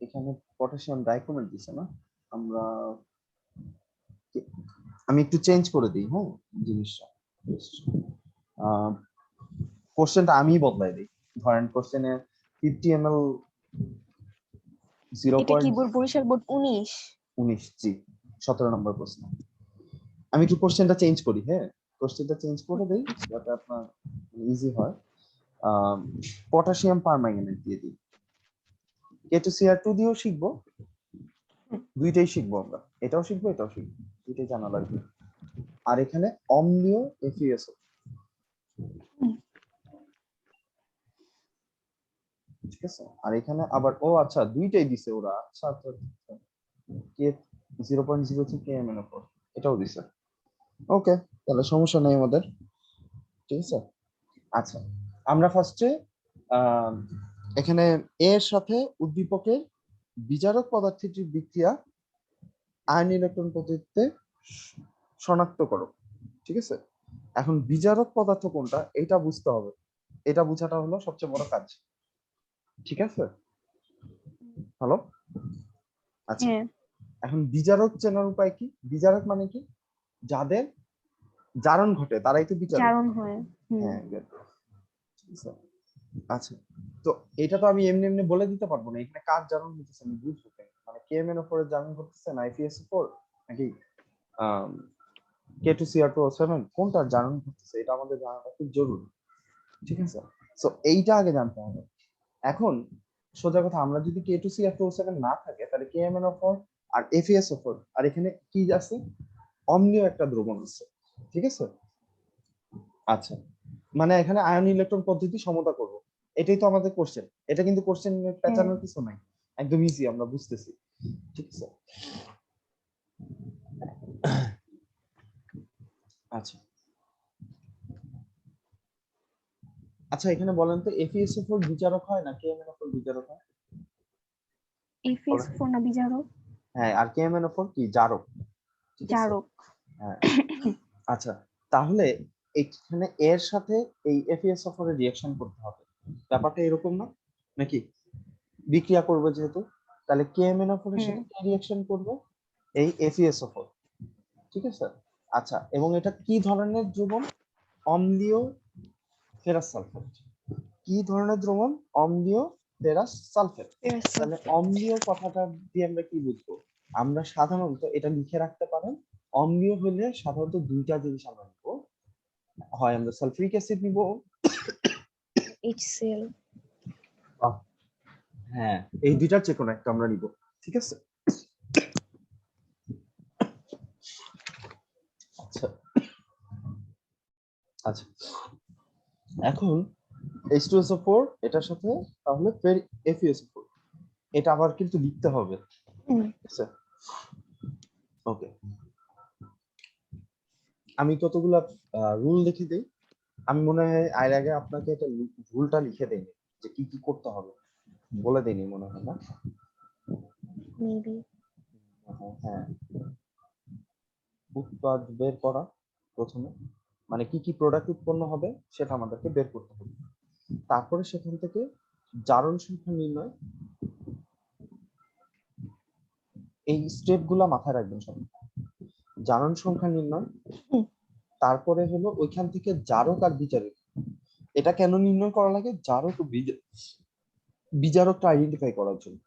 এখানে potassium dichromate দিছে না, আমরা আমি একটু চেঞ্জ করে দিই, হ্যাঁ জিনিসটা। কোশ্চেনটা আমি বদলাই দিই। ধরেন কোশ্চেনে 50 ml এটা কি বোর্ড, বরিশাল বোর্ড 19? 19, জি 17 নম্বর প্রশ্ন। আমি একটু কোশ্চেনটা চেঞ্জ করি, হ্যাঁ কোশ্চেনটা চেঞ্জ করে দেই যাতে আপনার ইজি হয়। পটাশিয়াম পারম্যাঙ্গানেট দিয়ে দিই। K2Cr2 দিয়েও শিখবো, দুইটাই শিখবো আমরা, এটাও শিখবো এটাও শিখবো, দুইটাই জানা লাগবে। আর এখানে অম্লীয় FeSO, ঠিক আছে। আর এখানে আবার ও আচ্ছা দুইটাই দিছে ওরা, আচ্ছা আচ্ছা কে 0.03 kmnO4 এটাও দিছে। ওকে, তাহলে সমস্যা নেই আমাদের, ঠিক আছে। আচ্ছা, আমরা ফার্স্টে এখানে এর সাথে উদ্দীপকের বিজারক পদার্থটির বিক্রিয়া আয়ন ইলেকট্রন পদ্ধতিতে শনাক্ত করো, ঠিক আছে। এখন বিজারক পদার্থ কোনটা এটা বুঝতে হবে, এটা বোঝাটা হলো সবচেয়ে বড় কাজ, ঠিক আছে। হ্যালো, আচ্ছা এখন বিজারক চেনার উপায় কি? বিজারক মানে কি? যাদের জারণ ঘটে তারাই তো বিজারক। জারণ হয়। হ্যাঁ, আচ্ছা তো এটা তো আমি এমনি এমনি বলে দিতে পারবো না, এখানে কার জারণ হতেছে আমি বুঝবো কেন? মানে KMnO4 এর জারণ ঘটতেছে না FeSO4 নাকি K2Cr2O7 কোনটার জারণ ঘটতেছে, এটা আমাদের জানাটা খুব জরুরি, ঠিক আছে। সো এইটা আগে জানতে হবে। এখন সোজা কথা, আমরা যদি K2Cr2O7 না থাকে তাহলে KMnO4 আর FeSO4 আর এখানে কি আছে, অম্লীয় একটা দ্রবণ আছে, ঠিক আছে। আচ্ছা, মানে এখানে আয়ন ইলেকট্রন পদ্ধতি সমতা করব, এটাই তো আমাদের কোশ্চেন। এটা কিন্তু কোশ্চেন পেঁচানোর কিছু নাই, একদম ইজি, আমরা বুঝতেছি, ঠিক আছে। আচ্ছা আচ্ছা এখানে বলেন তো FeSO4 বিচারক হয় না KMnO4 বিচারক হয়? FeSO4 না বিজারক? হ্যাঁ, আর KMnO4 কি জারক, ঠিক আছে। জারক। হ্যাঁ, আচ্ছা তাহলে এখানে এর সাথে এই FeSO4 এর রিঅ্যাকশন করতে হবে, ব্যাপারটা এরকম না নাকি? বিক্রিয়া করবে যেহেতু, তাহলে KMnO4 এর সাথে কি রিঅ্যাকশন করবে? এই FeSO4, ঠিক আছে। আচ্ছা, এবং এটা কি ধরনের দ্রবণ? অম্লীয় ফেরাস সালফেট। কি ধরনের দ্রবণ? অম্লীয় ফেরাস সালফেট। তাহলে অম্লীয় কথাটা দিয়ে আমরা কি বুঝবো? আমরা সাধারণত এটা লিখে রাখতে পারেন, অম্লীয় হলে সাধারণত দুইটা জিনিস আমরা নিব, হয় আমরা সালফিউরিক অ্যাসিড নিব, HCl। হ্যাঁ এই দুইটার যে কোনো একটা আমরা নিব, ঠিক আছে। আচ্ছা আচ্ছা এখন H2SO4 এটার সাথে তাহলে ফের FeSO4, এটা আবার কিন্তু লিখতে হবে, ঠিক আছে। ওকে, আমি কতগুলা রুল লিখে দিই। আমি মনে হয় এর আগে আপনাকে এটা রুলটা লিখে দেইনি, যে কি কি করতে হবে বলে দেইনি মনে হয় না। মেবি। হ্যাঁ, উৎপাদ বের করা প্রথমে, মানে কি কি প্রোডাক্ট উৎপন্ন হবে সেটা আমাদেরকে বের করতে হবে। তারপরে সেখান থেকে জারণ সংখ্যা নির্ণয়, এই স্টেপগুলো মাথায় রাখবেন সব। জারণ সংখ্যা নির্ণয়, তারপরে হলো ওইখান থেকে জারক আর বিচারক, এটা কেন নির্ণয় করা লাগে? জারক ও বিজারকটা আইডেন্টিফাই করার জন্য।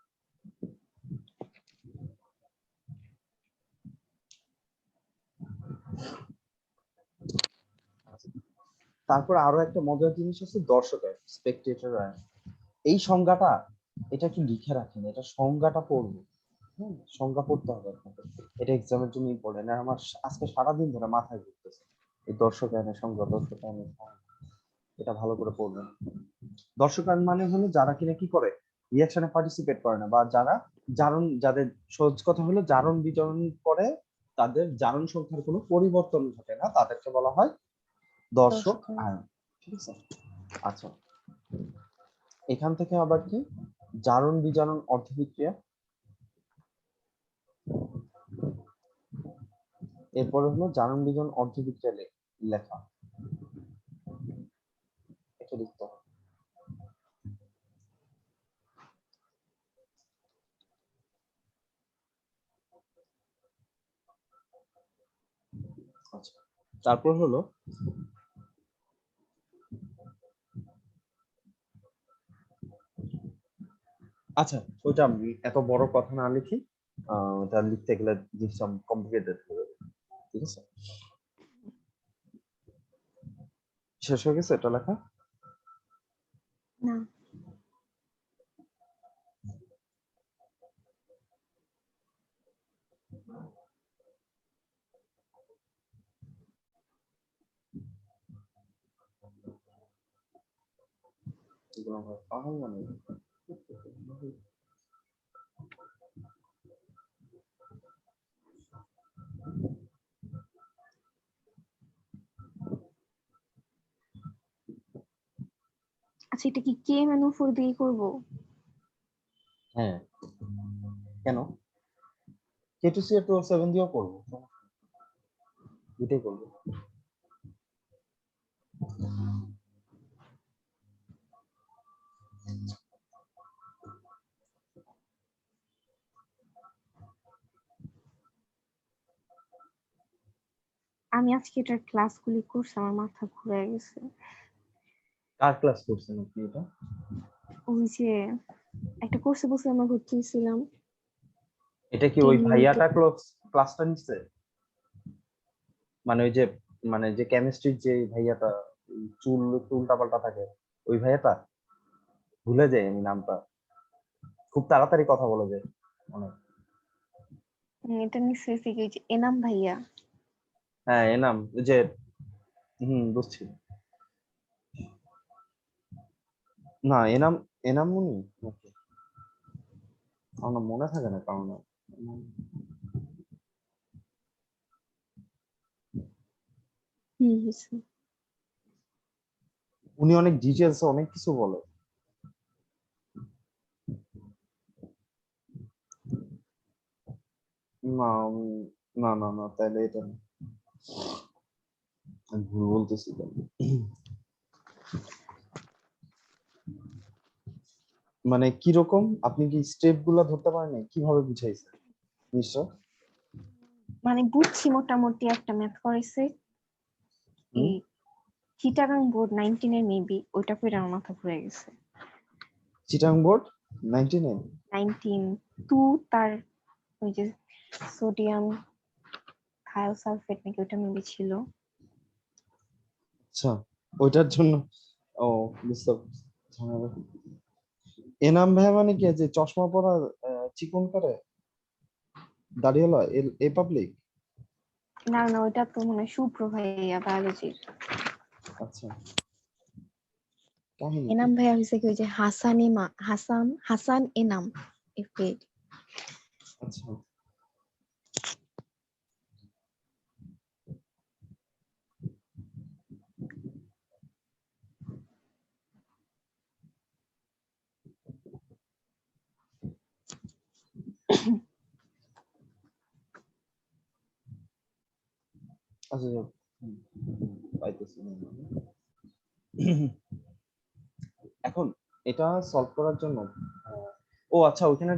তারপর আরো একটা মজার জিনিস আছে, দর্শকের স্পেকটেটর। এই সংজ্ঞাটা এটা একটু লিখে রাখেন, এটা সংজ্ঞাটা পড়বো, সংজ্ঞা পড়তে হবে আপনাদের, এটা এক্সামের জন্য ইম্পর্টেন্ট। আর আমার আজকে সারাদিন ধরে মাথায় ঘুরতেছে এই দর্শক আইনের সংজ্ঞা, দর্শক আইনের, এটা ভালো করে পড়বেন। দর্শক আইন মানে হলো যারা কিনা কি করে, রিঅ্যাকশনে পার্টিসিপেট করে না, বা যারা জারণ, যাদের সহজ কথা হলো জারণ বিজারণ করে, তাদের জারণ সংখ্যার কোনো পরিবর্তন ঘটে না, তাদেরকে বলা হয় দর্শক আয়ন, ঠিক আছে। আচ্ছা, এখান থেকে আবার কি জারণ বিজারণ অর্ধবিক্রিয়া, এরপরে হলো জারণ বিজারণ অর্ধবিক্রিয়া লেখা। তারপর হলো আচ্ছা, ওইটা আমি এত বড় কথা না লিখি, ওটা লিখতে গেলে জিনিসটা কমপ্লিকেটেড হয়ে যাবে। ঠিক আছে, শেষ হয়ে গেছে এটা লেখা? না, এগুলো আমার পাহাড় মানে আচ্ছা এটা কি কে ম্যানোফোর দিয়ে করব? হ্যাঁ, কেন K2C আর 207 দিয়েও করবো, দুটাই করবো। আমি আজকে এটার ক্লাসগুলি করছি, আমার মাথা ঘুরে গেছে। কার ক্লাস করছেন আপনি এটা? ওই যে একটা কোর্সে বসে আমরা ভর্তি হয়েছিলাম, এটা কি 10 ওই মিনিটে। ভাইয়াটা ক্লাসটা নিচ্ছে? মানে ওই যে, মানে যে কেমিস্ট্রির যে ভাইয়াটা, চুল একটু উল্টাপাল্টা থাকে, ওই ভাইয়াটা? ভুলে যাই আমি নামটা, খুব তাড়াতাড়ি কথা বলে যায় অনেক। এটা নিশ্চয়ই থেকে ওই যে এনাম ভাইয়া। হ্যাঁ, এনাম, ওই যে, বুঝছি। না, এনাম, এনাম উনি নাকি? আমার মনে থাকে না কারণ হয়েছে। উনি অনেক ডিটেলস অনেক কিছু বলে। না, না না না, তাহলে এটা না, আমি ভুল বলতেছি কেন? মানে কিরকম, আপনি কি স্টেপ গুলা ধরতে পারেন নাই? কিভাবে বুঝাইছে নিশ্চয়? মানে বুঝছি মোটামুটি, একটা ম্যাথ করেছে কি হুম, চিটাগাং বোর্ড 19 এর মেবি, ওইটা করে আমার মাথা ঘুরে গেছে। চিটাং বোর্ড 99? 19 টু তার ওই যে সোডিয়াম থায়োসালফেট নাকি ওইটা মেবি ছিল। আচ্ছা, ওইটার জন্য, ও, বুঝতে পারছি। ঝামেলা। এনাম ভাই মানে কি, যে চশমা পরা, চিকন করে, দাড়িওয়ালা, এ পাবলিক? না না, ওইটা তো মনে হয় শুভ্র ভাইয়া বায়োলজির। আচ্ছা, কাহিনী কি? এনাম ভাইয়া হয়েছে কি ওই যে হাসান হাসান এনাম এফএ। আচ্ছা, আচ্ছা, যাক। পাইতেছি না। এখন এটা সলভ করার জন্য, ও আচ্ছা, ওইখানে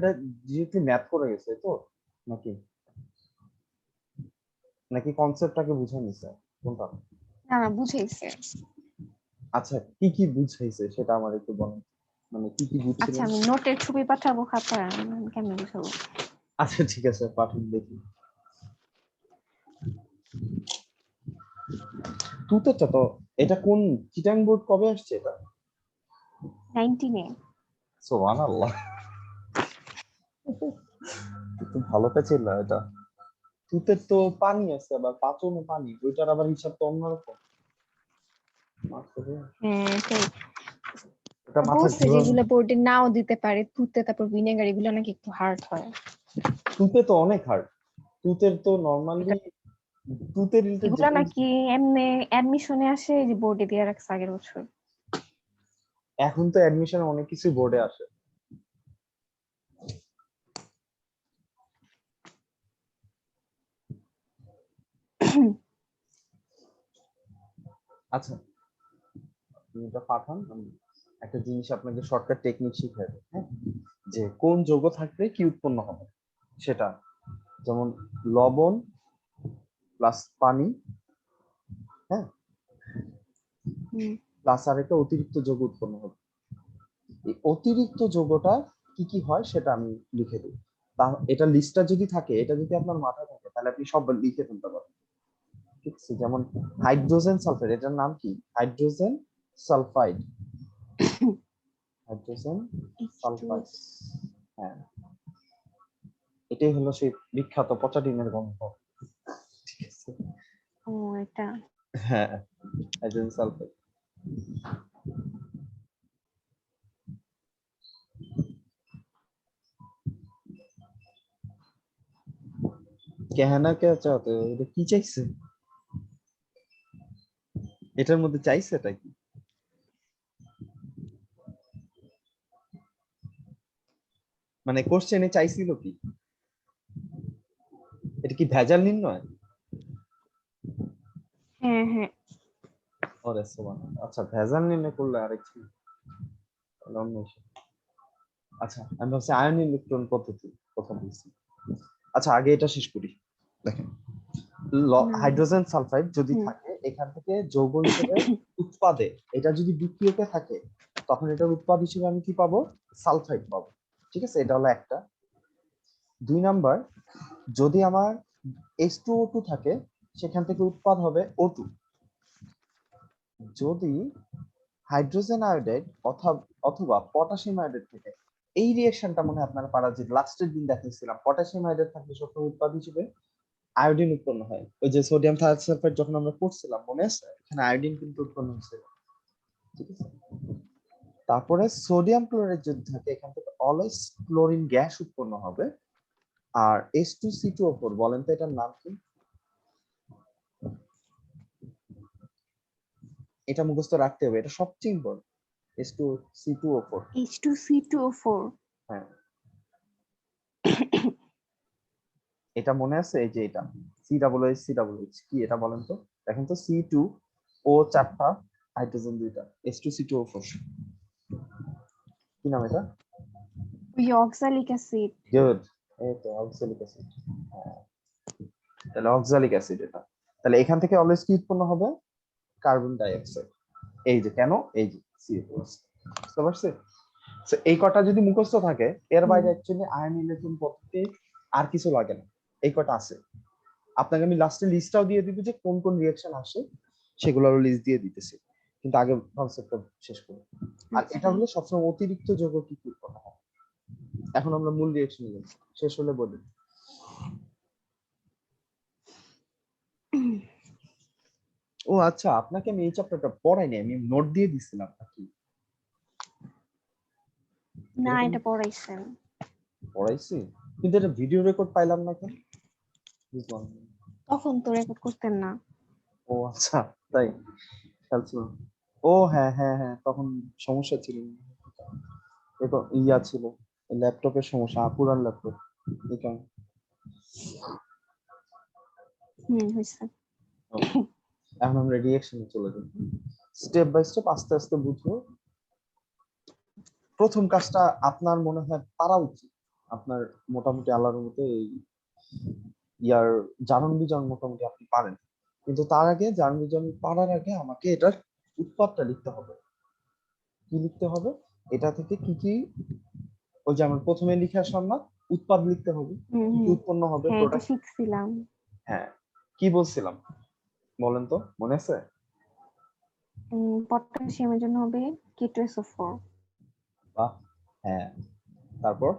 ডিরেক্টলি ম্যাথ করে গেছে তো, নাকি নাকি কনসেপ্টটাকে বুঝাই নিছে কোনটা? না না, বুঝাইছে। আচ্ছা, কি কি বুঝাইছে সেটা আমার একটু বলেন, মানে কি কি আচ্ছা বুঝছিলেন? আমি নোটের ছবি পাঠাবো খাতার, আমি কেমন বুঝাবো? আচ্ছা ঠিক আছে, পাঠান দেখি। তুতেরটা তো, এটা কোন চিটাং বোর্ড কবে আসছে এটা? 19 এ। সুবহানাল্লাহ, তো ভালো পেছিল এটা। তুতের তো পানি আছে, আবার পাঁচনে পানি, ওইটার আবার হিসাব তো অন্যরকম। আসলে হ্যাঁ সেই এটা মাথা বলছে ঘুরানো। যেগুলো বোর্ডে নাও দিতে পারে, তুতে তারপর ভিনেগার, এগুলো নাকি একটু হার্ড হয়। তুতে তো অনেক হার্ড, তুতের তো নর্মালি, এটা তুতে রিলেটেড যে এগুলো কোনো নাকি এমনি অ্যাডমিশনে আসে, যে বোর্ডে দিয়ে রাখছে আগের বছর। এখন তো অ্যাডমিশন অনেক কিছু বোর্ডে আসে। আচ্ছা, আপনি এটা পাঠান, আমি একটা জিনিস আপনাকে শর্টকাট টেকনিক শিখিয়ে দেব, হ্যাঁ? যে কোন যৌগ থাকলে কি উৎপন্ন হবে সেটা, যেমন লবণ প্লাস পানি হ্যাঁ, হুম, প্লাস আরেকটা অতিরিক্ত যৌগ উৎপন্ন হবে। এই অতিরিক্ত যৌগটা কি কি হয় সেটা আমি লিখে দিই। এটা লিস্টটা যদি থাকে, এটা যদি আপনার মাথায় থাকে, তাহলে আপনি সব লিখে ফেলতে পারবেন। ঠিক আছে, যেমন হাইড্রোজেন সালফাইড, এটার নাম কি? Hydrogen sulphide. Hydrogen H2S sulphide, হ্যাঁ, এটাই হলো সেই বিখ্যাত পচা ডিমের গন্ধ। ঠিক আছে, ও এটা হ্যাঁ, হাইড্রোজেন সালফাইড। कहना क्या चाहते हो, এটা কি চাইছে? এটার মধ্যে চাইছে এটা কি? মানে কোশ্চেনে চাইছিল কি? এটা কি ভেজাল নির্ণয়? হ্যাঁ হ্যাঁ ওরে সোবান, আচ্ছা ভেজাল নির্ণয় করলে আরেকটু তাহলে অন্য বিষয়। আচ্ছা, আমি ভাবছি আয়ন ইলেকট্রন পদ্ধতি কথা বলছি। আচ্ছা, আগে এটা শেষ করি। দেখেন, না হাইড্রোজেন সালফাইড যদি হুম থাকে, এখান থেকে যৌগ হিসেবে উৎপাদে, এটা যদি বিক্রিয়কে থাকে, তখন এটার উৎপাদ হিসেবে আমি কি পাবো? সালফাইড পাবো। ঠিক আছে, এটা হলো একটা। 2 নাম্বার, যদি আমার H2O2 থাকে, সেখান থেকে উৎপাদ হবে O2। যদি হাইড্রোজেন আয়োডাইড অথবা পটাশিয়াম আয়োডাইড থেকে, এই রিঅ্যাকশনটা মনে হয় আপনারা পারা যে লাস্টের দিন দেখিয়েছিলাম, পটাশিয়াম আয়োডাইড থাকলে সবসময় উৎপাদ হিসেবে আয়োডিন উৎপন্ন হয়। ওই যে সোডিয়াম থায়োসালফেট যখন আমরা পড়ছিলাম, মনে আছে? এখানে আয়োডিন কিন্তু উৎপন্ন হয়েছিল। ঠিক আছে, তারপরে সোডিয়াম ক্লোরাইড যদি থাকে, এখান থেকে অলওয়েজ ক্লোরিন গ্যাস উৎপন্ন হবে। আর H2C2O4, বলেন তো এটার নাম কি? এটা মুখস্থ রাখতে হবে, এটা সবচেয়ে ইম্পর্টেন্ট। H2C2O4, H2C2O4 হ্যাঁ, এটা মনে আছে? এই যে এটা COOH কি, এটা বলেন তো? দেখেন তো, C2O 4টা, হাইড্রোজেন 2টা, H2C2O4 কি নাম এটা? ওই অক্সালিক অ্যাসিড গুড, এই তো অক্সালিক অ্যাসিড। তাহলে অক্সালিক অ্যাসিড এটা। তাহলে এখান থেকে অলওয়েজ কি উৎপন্ন হবে? Carbon die oxide. এই যে কেন, এই যে CO2, বুঝতে পারছি? So, এই কটা যদি মুখস্থ থাকে, এর হুম বাইরে অ্যাকচুয়ালি আয়ন ইলেকট্রন পদ্ধতি আর কিছু লাগে না। এই কটা আছে। আপনাকে আমি লাস্টে লিস্টটাও দিয়ে দিব যে কোন কোন রিঅ্যাকশন আসে, সেগুলোর লিস্ট দিয়ে দিতেছি, কিন্তু আগে কনসেপ্টটা শেষ করব। আর এটা আচ্ছা হলো সবসময় অতিরিক্ত যৌগ কি কি উৎপন্ন হয়। এখন আমরা মূল রিঅ্যাকশনে যাই, শেষ হলে বলি। ও আচ্ছা, আপনাকে আমি এই চ্যাপ্টারটা পড়াইনি, আমি নোট দিয়ে দিছিলাম নাকি? না এরকম এটা পড়াইছেন পড়াইছি, কিন্তু এটা ভিডিও রেকর্ড পাইলাম না কেন? বুঝলাম না। তখন তো রেকর্ড করতেন না ও আচ্ছা, তাই খেয়াল ছিল না। ও হ্যাঁ হ্যাঁ হ্যাঁ, তখন সমস্যা ছিল, এটা ইয়া ছিল, ল্যাপটপের সমস্যা, পুরান ল্যাপটপ, এই কারণে। হয়েছে Okay, এখন আমরা রিঅ্যাকশনে চলে যাই, স্টেপ বাই স্টেপ, আস্তে আস্তে বুঝবো। প্রথম কাজটা আপনার মনে হয় পারা উচিত, আপনার মোটামুটি আল্লাহর মতে এই ইয়ার জারণ বিজারণ মোটামুটি আপনি পারেন, কিন্তু তার আগে জারণ বিজারণ পারার আগে আমাকে এটার উৎপাদটা লিখতে হবে। কি লিখতে হবে? এটা থেকে কি কি, ওই যে আমার প্রথমে লিখে আসলাম না, উৎপাদ লিখতে হবে, কি কি হুম উৎপন্ন হবে, হ্যাঁ এটা প্রোডাক্ট। শিখছিলাম হ্যাঁ, কি বলছিলাম বলেন তো, মনে আছে? পটাশিয়ামের জন্য হবে K2SO4 বাহ, হ্যাঁ, তারপর?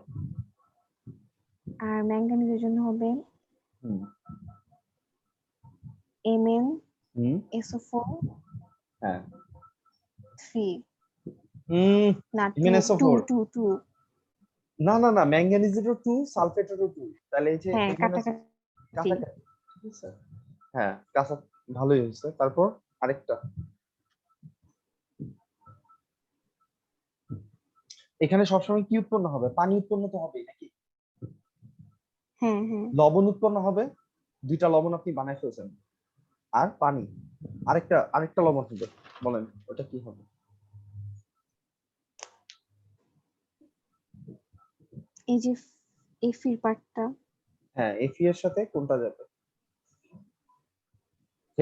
আর ম্যাঙ্গানিজের জন্য হবে হুম হুম MnSO4 হ্যাঁ 3 হুম না 2 2 MnSO4, 2 2 না না না, ম্যাঙ্গানিজেরও 2, সালফেটেরও 2, তাহলে এই যে হ্যাঁ MnSO কাটাকাটি কাছাকাছি। ঠিক আছে, হ্যাঁ, কাঁচা, ভালোই হয়েছে। তারপর আরেকটা, এখানে সবসময় কি উৎপন্ন হবে? পানি উৎপন্ন তো হবেই নাকি? হ্যাঁ হ্যাঁ লবণ উৎপন্ন হবে, 2টা লবণ আপনি বানাই ফেলছেন, আর পানি, আরেকটা আরেকটা লবণ হবে, বলেন ওটা কি হবে? এই যে এফির পার্টটা হ্যাঁ, এফি এর সাথে কোনটা যাবে?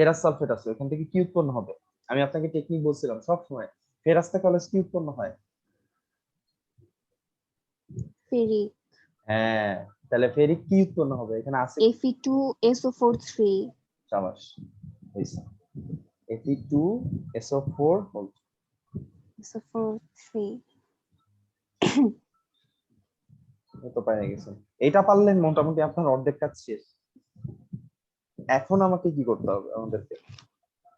ফেরাস সালফেট আছে, ওখান থেকে কি উৎপন্ন হবে? আমি আপনাকে টেকনিক বলছিলাম সব সময়, ফেরাস থেকে অলওয়েজ কি উৎপন্ন হয়? ফেরিক। হ্যাঁ, তাহলে ফেরিক কি উৎপন্ন হবে? এখানে আছে Fe2SO4 3. সাবাস, হইছে Fe2SO4 SO4 3. তো পেয়ে গেছেন। এটা পারলেন মোটামুটি আপনার অর্ধেক কাজ শেষ। এখন আমাকে কি করতে হবে?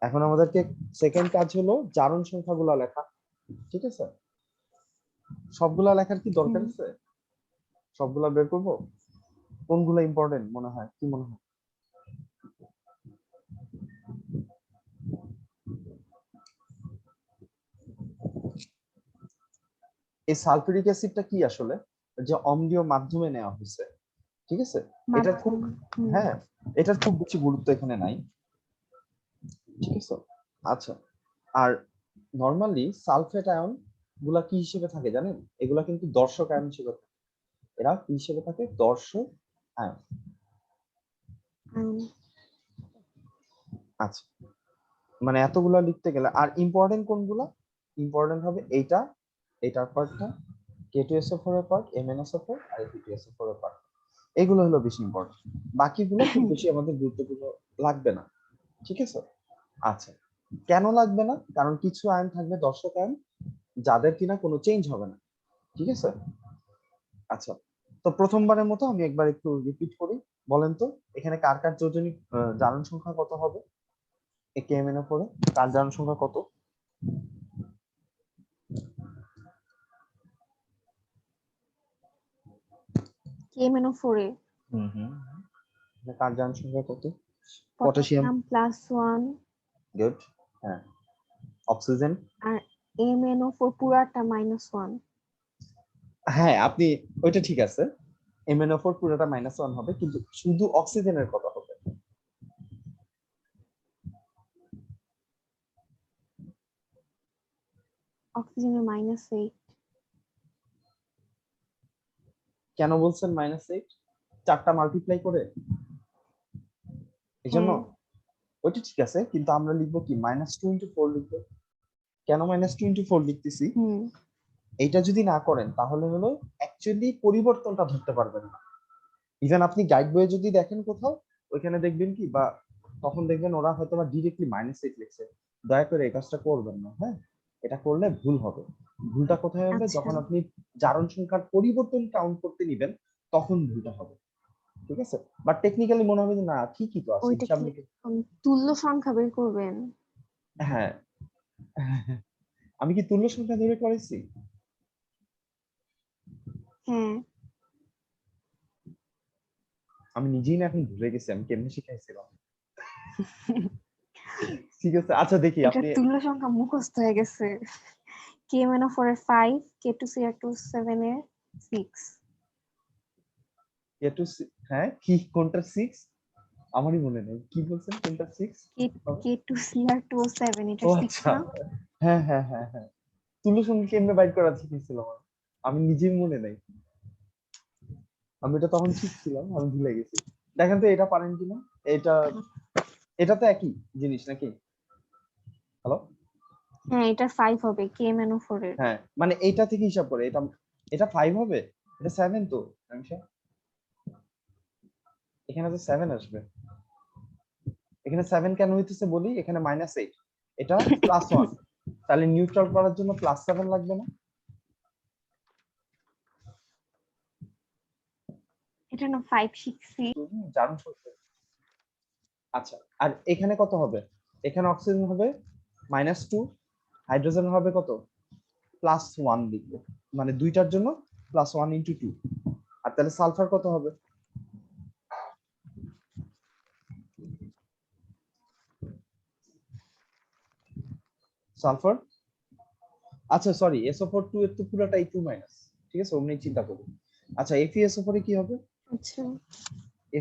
এখন আমাদেরকে সেকেন্ড কাজ হলো জারণ সংখ্যাগুলো লেখা। ঠিক আছে, সবগুলা লেখার কি দরকার আছে? সবগুলা বের করবো? কোনগুলো ইম্পর্টেন্ট মনে হয়, কি মনে হয়? এই সালফিউরিক অ্যাসিডটা কি আসলে? যে অম্লীয় মাধ্যমে নেওয়া হয়েছে, ঠিক আছে। এটা খুব, হ্যাঁ, এটার খুব বেশি গুরুত্ব এখানে নাই, ঠিক আছে। আচ্ছা, আর নরমালি সালফেট আয়ন গুলা কি হিসেবে থাকে জানেন? এগুলা কিন্তু দর্শক আয়ন হিসেবে থাকে। এরা কি হিসেবে থাকে? দর্শক আয়ন। আচ্ছা, মানে এতগুলা লিখতে গেলে আর ইম্পর্টেন্ট কোনগুলা? ইম্পর্টেন্ট হবে এইটা, এটার পার্টটা, K2SO4 এর পার্ট, MnSO4 আর Fe2SO4 এর পার্ট। এগুলো হলো বেশি ইম্পর্টেন্ট, বাকিগুলো খুব বেশি আমাদের গুরুত্বপূর্ণ লাগবে না, ঠিক আছে। আচ্ছা, কেন লাগবে না? কারণ কিছু আয়ন থাকবে দর্শক আয়ন, যাদের কিনা কোনো চেঞ্জ হবে না, ঠিক আছে। আচ্ছা, তো প্রথমবারের মতো আমি একবার একটু রিপিট করি, বলেন তো এখানে কার কার যোজনী জারণ সংখ্যা কত হবে? KMnO4 এ কার জারণ সংখ্যা কত? KMnO4 এ কার জারণ সংখ্যা কত? পটাশিয়াম পটাশিয়াম +1 গুড, হ্যাঁ। অক্সিজেন, আর MnO4 পুরাটা -1. হ্যাঁ আপনি ওইটা ঠিক আছে, MnO4 পুরোটা -1 হবে, কিন্তু শুধু অক্সিজেনের কত হবে? অক্সিজেনের -8. কেন বলছেন -8? চারটা মাল্টিপ্লাই করে এই জন্য? হ্যাঁ, ওইটা ঠিক আছে, কিন্তু আমরা লিখবো কি -2 × 4 লিখবো। কেন -2 × 4 লিখতেছি? এইটা যদি না করেন তাহলে হলো অ্যাকচুয়ালি পরিবর্তনটা ধরতে পারবেন না। ইভেন আপনি গাইড বইয়ে যদি দেখেন কোথাও, ওইখানে দেখবেন কি, বা তখন দেখবেন ওরা হয়তো বা ডিরেক্টলি -8 লিখছে। দয়া করে এই কাজটা করবেন না, হ্যাঁ, এটা করলে ভুল হবে। ভুলটা কোথায় হবে? আচ্ছা, যখন আপনি জারণ সংখ্যার পরিবর্তন কাউন্ট করতে নিবেন, তখন ভুলটা হবে, ঠিক আছে। বাট টেকনিক্যালি মনে হবে যে না ঠিকই তো আছে, ওইটা হিসাব কি নিকেশ। তুল্য সংখ্যা বের করবেন? হ্যাঁ, আমি কি তুল্য সংখ্যা ধরে করেছি? হ্যাঁ, আমি নিজেই না এখন ভুলে গেছি আমি কেমনে শিখাইছিলাম। ঠিক আছে, আচ্ছা দেখি এটা আপনি তুল্য সংখ্যা মুখস্থ হয়ে গেছে। KMnO4 এর 5, K2Cr2 7 এর 6. একটু হ্যাঁ, কি কোনটা 6? আমারই মনে নেই, কি বলছেন কোনটা 6? K2Cr2 7 এটা ও 6 আচ্ছা, না? হ্যাঁ হ্যাঁ হ্যাঁ হ্যাঁ, তুল্য সংখ্যা কেমনে বাইর করা শিখেছিল আমার, আমি নিজেই মনে নাই। আমি এটা তখন শিখছিলাম, আমি ভুলে গেছি। দেখেন তো এটা পারেন কিনা। এটা, এটা তো একই জিনিস নাকি? হ্যালো, হ্যাঁ, এটা 5 হবে KMnO4 এর। হ্যাঁ মানে এইটা থেকে হিসাব করে এটা, এটা 5 হবে, এটা 7 তো আংশা, এখানে তো 7 আসবে। এখানে 7 কেন হইতেছে বলি, এখানে -8, এটা +1, তাহলে নিউট্রাল করার জন্য +7 লাগবে না? এটা না 5 শিখছি। জারণ সংখ্যা। আচ্ছা, আর এখানে কত হবে? এখানে অক্সিজেন হবে -2, হাইড্রোজেন হবে কত? +1 লিখবো, মানে দুইটার জন্য +1 × 2। আর তাহলে সালফার কত হবে? সালফার, আচ্ছা সরি, SO4 2 এর তো পুরোটাই 2-, ঠিক আছে, অমনি চিন্তা করুন। আচ্ছা FeSO4 এ কি হবে? আচ্ছা,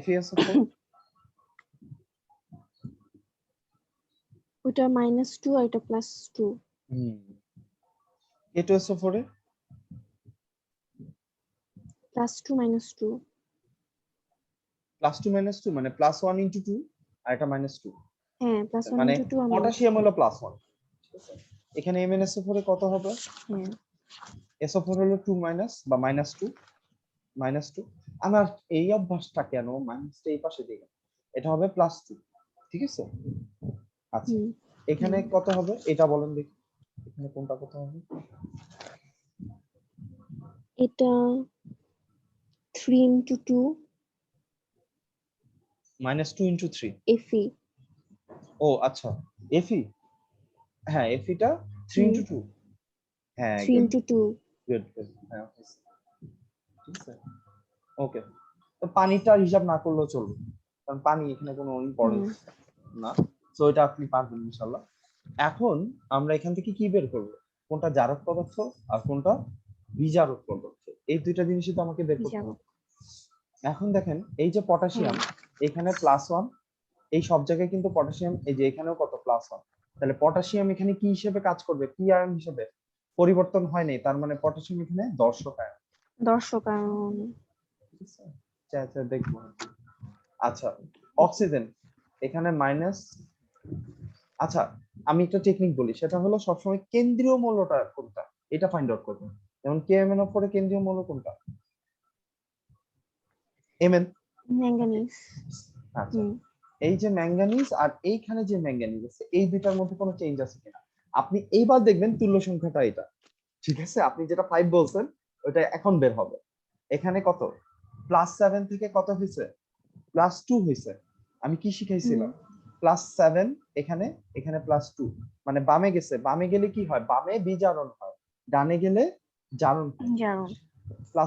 FeSO4 ওটা -2 আর এটা +2. হুম, K2SO4 এ +2 -2. +2 - 2 মানে +1 × 2, আর এটা -2। হ্যাঁ প্লাস 1 মানে ইন্টু 2 আমি পটাশিয়াম হলো +1, ঠিক আছে? এখানে MnSO4 এ কত হবে? হ্যাঁ SO4 হলো 2 মাইনাস বা -2 আমার এই অভ্যাসটা কেন মাইনাসটা এই পাশে দিকে, এটা হবে +2, ঠিক আছে? আচ্ছা হুম এখানে কত হবে এটা বলেন দেখি, এখানে কোনটা কত হবে? এটা 3 ইন্টু 2 -2 ইনটু 3। Fe ও আচ্ছা, Fe, হ্যাঁ Fe-টা 3 হুম ইনটু 2, হ্যাঁ 3 গুড ইন্টু 2 গুড গুড, হ্যাঁ হয়েছে। ঠিক আছে, ওকে। তো পানিটার হিসাব না করলেও চলবে, কারণ পানি এখানে কোনো ইম্পর্টেন্স না, সো এটা আপনি পারবেন ইনশাআল্লাহ। এখন আমরা এখান থেকে কি বের করব, কোনটা জারক পদার্থ আর কোনটা বিজারক পদার্থ, এই দুইটা জিনিসই তো আমাকে বের করতে বিজারক। হবে। এখন দেখেন এই যে পটাশিয়াম, হ্যাঁ এখানে +1, এই সব জায়গায় কিন্তু পটাশিয়াম, এই যে এখানেও কত +1, তাহলে পটাশিয়াম এখানে কি হিসেবে কাজ করবে, পি আয়ন হিসেবে, পরিবর্তন হয়নি, তার মানে পটাশিয়াম এখানে দর্শক আয়ন। দর্শক আয়ন। ঠিক আছে, আচ্ছা আচ্ছা দেখবো। আচ্ছা অক্সিজেন এখানে মাইনাস, আচ্ছা আমি একটা টেকনিক বলি, সেটা হলো সবসময় কেন্দ্রীয় মৌলটা কোনটা এটা ফাইন্ড আউট করবেন। যেমন KMnO পরে কেন্দ্রীয় মৌল কোনটা? Mn। ম্যাঙ্গানিজ। আচ্ছা হুম এই যে ম্যাঙ্গানিজ আর এইখানে যে ম্যাঙ্গানিজ আছে, এই দুইটার মধ্যে কোনো চেঞ্জ আছে কিনা আপনি এইবার দেখবেন, তুল্য সংখ্যাটা এটা, ঠিক আছে? আপনি যেটা 5 বলছেন ওটা এখন বের হবে। এখানে কত, +7 থেকে কত হয়েছে, +2 হয়েছে। আমি কি হুম শিখাইছিলাম, +7 এখানে, এখানে +2, মানে বামে গেছে, বামে গেলে কি হয়, বামে বিজারণ হয়, ডানে গেলে জারণ হয়। জারণ।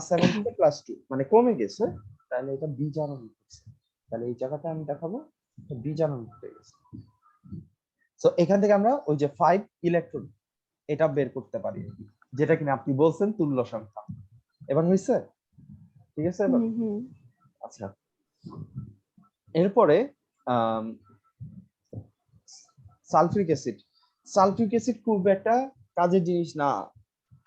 +7 থেকে +2 মানে কমে গেছে, তাহলে এটা বিজারণ হচ্ছে, তাহলে এই জায়গাটা আমি দেখাবো এটা বিজারণ হয়ে গেছে। সো এখান থেকে আমরা ওই যে 5 ইলেকট্রন এটা বের করতে পারি, যেটা কিনা আপনি বলছেন তুল্য সংখ্যা। এবার হয়েছে, ঠিক আছে এবার? হুম আচ্ছা এরপরে সালফিউরিক অ্যাসিড, সালফিউরিক অ্যাসিড খুব একটা কাজের জিনিস না,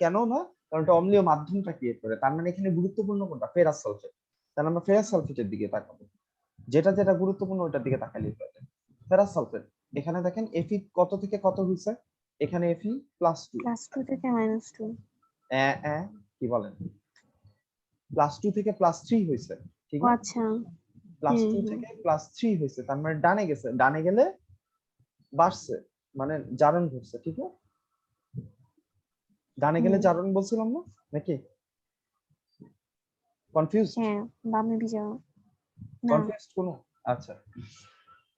কেন না, কারণ এটা অম্লীয় মাধ্যমটা ক্রিয়েট করে, তার মানে এখানে গুরুত্বপূর্ণ কোনটা, ফেরাস সালফেট, তাহলে আমরা ফেরাস সালফেটের দিকে তাকাবো, যেটা যেটা গুরুত্বপূর্ণ ওটার দিকে তাকালেই হবে। ফেরাস সালফেট এখানে দেখেন Fe কত থেকে কত হয়েছে, এখানে Fe +2, +2 থেকে -2। কি বলেন, +2 থেকে +3 হয়েছে, ঠিক ও না? আচ্ছা। +2 হুম থেকে +3 হয়েছে, তার মানে ডানে গেছে, ডানে গেলে বাড়ছে, মানে জারণ ঘটছে, ঠিক না? ডানে গেলে হুম জারণ বলছিলাম না নাকি, কনফিউজ, হ্যাঁ বামে বিজারণ না। কনফিউজ কোনো, আচ্ছা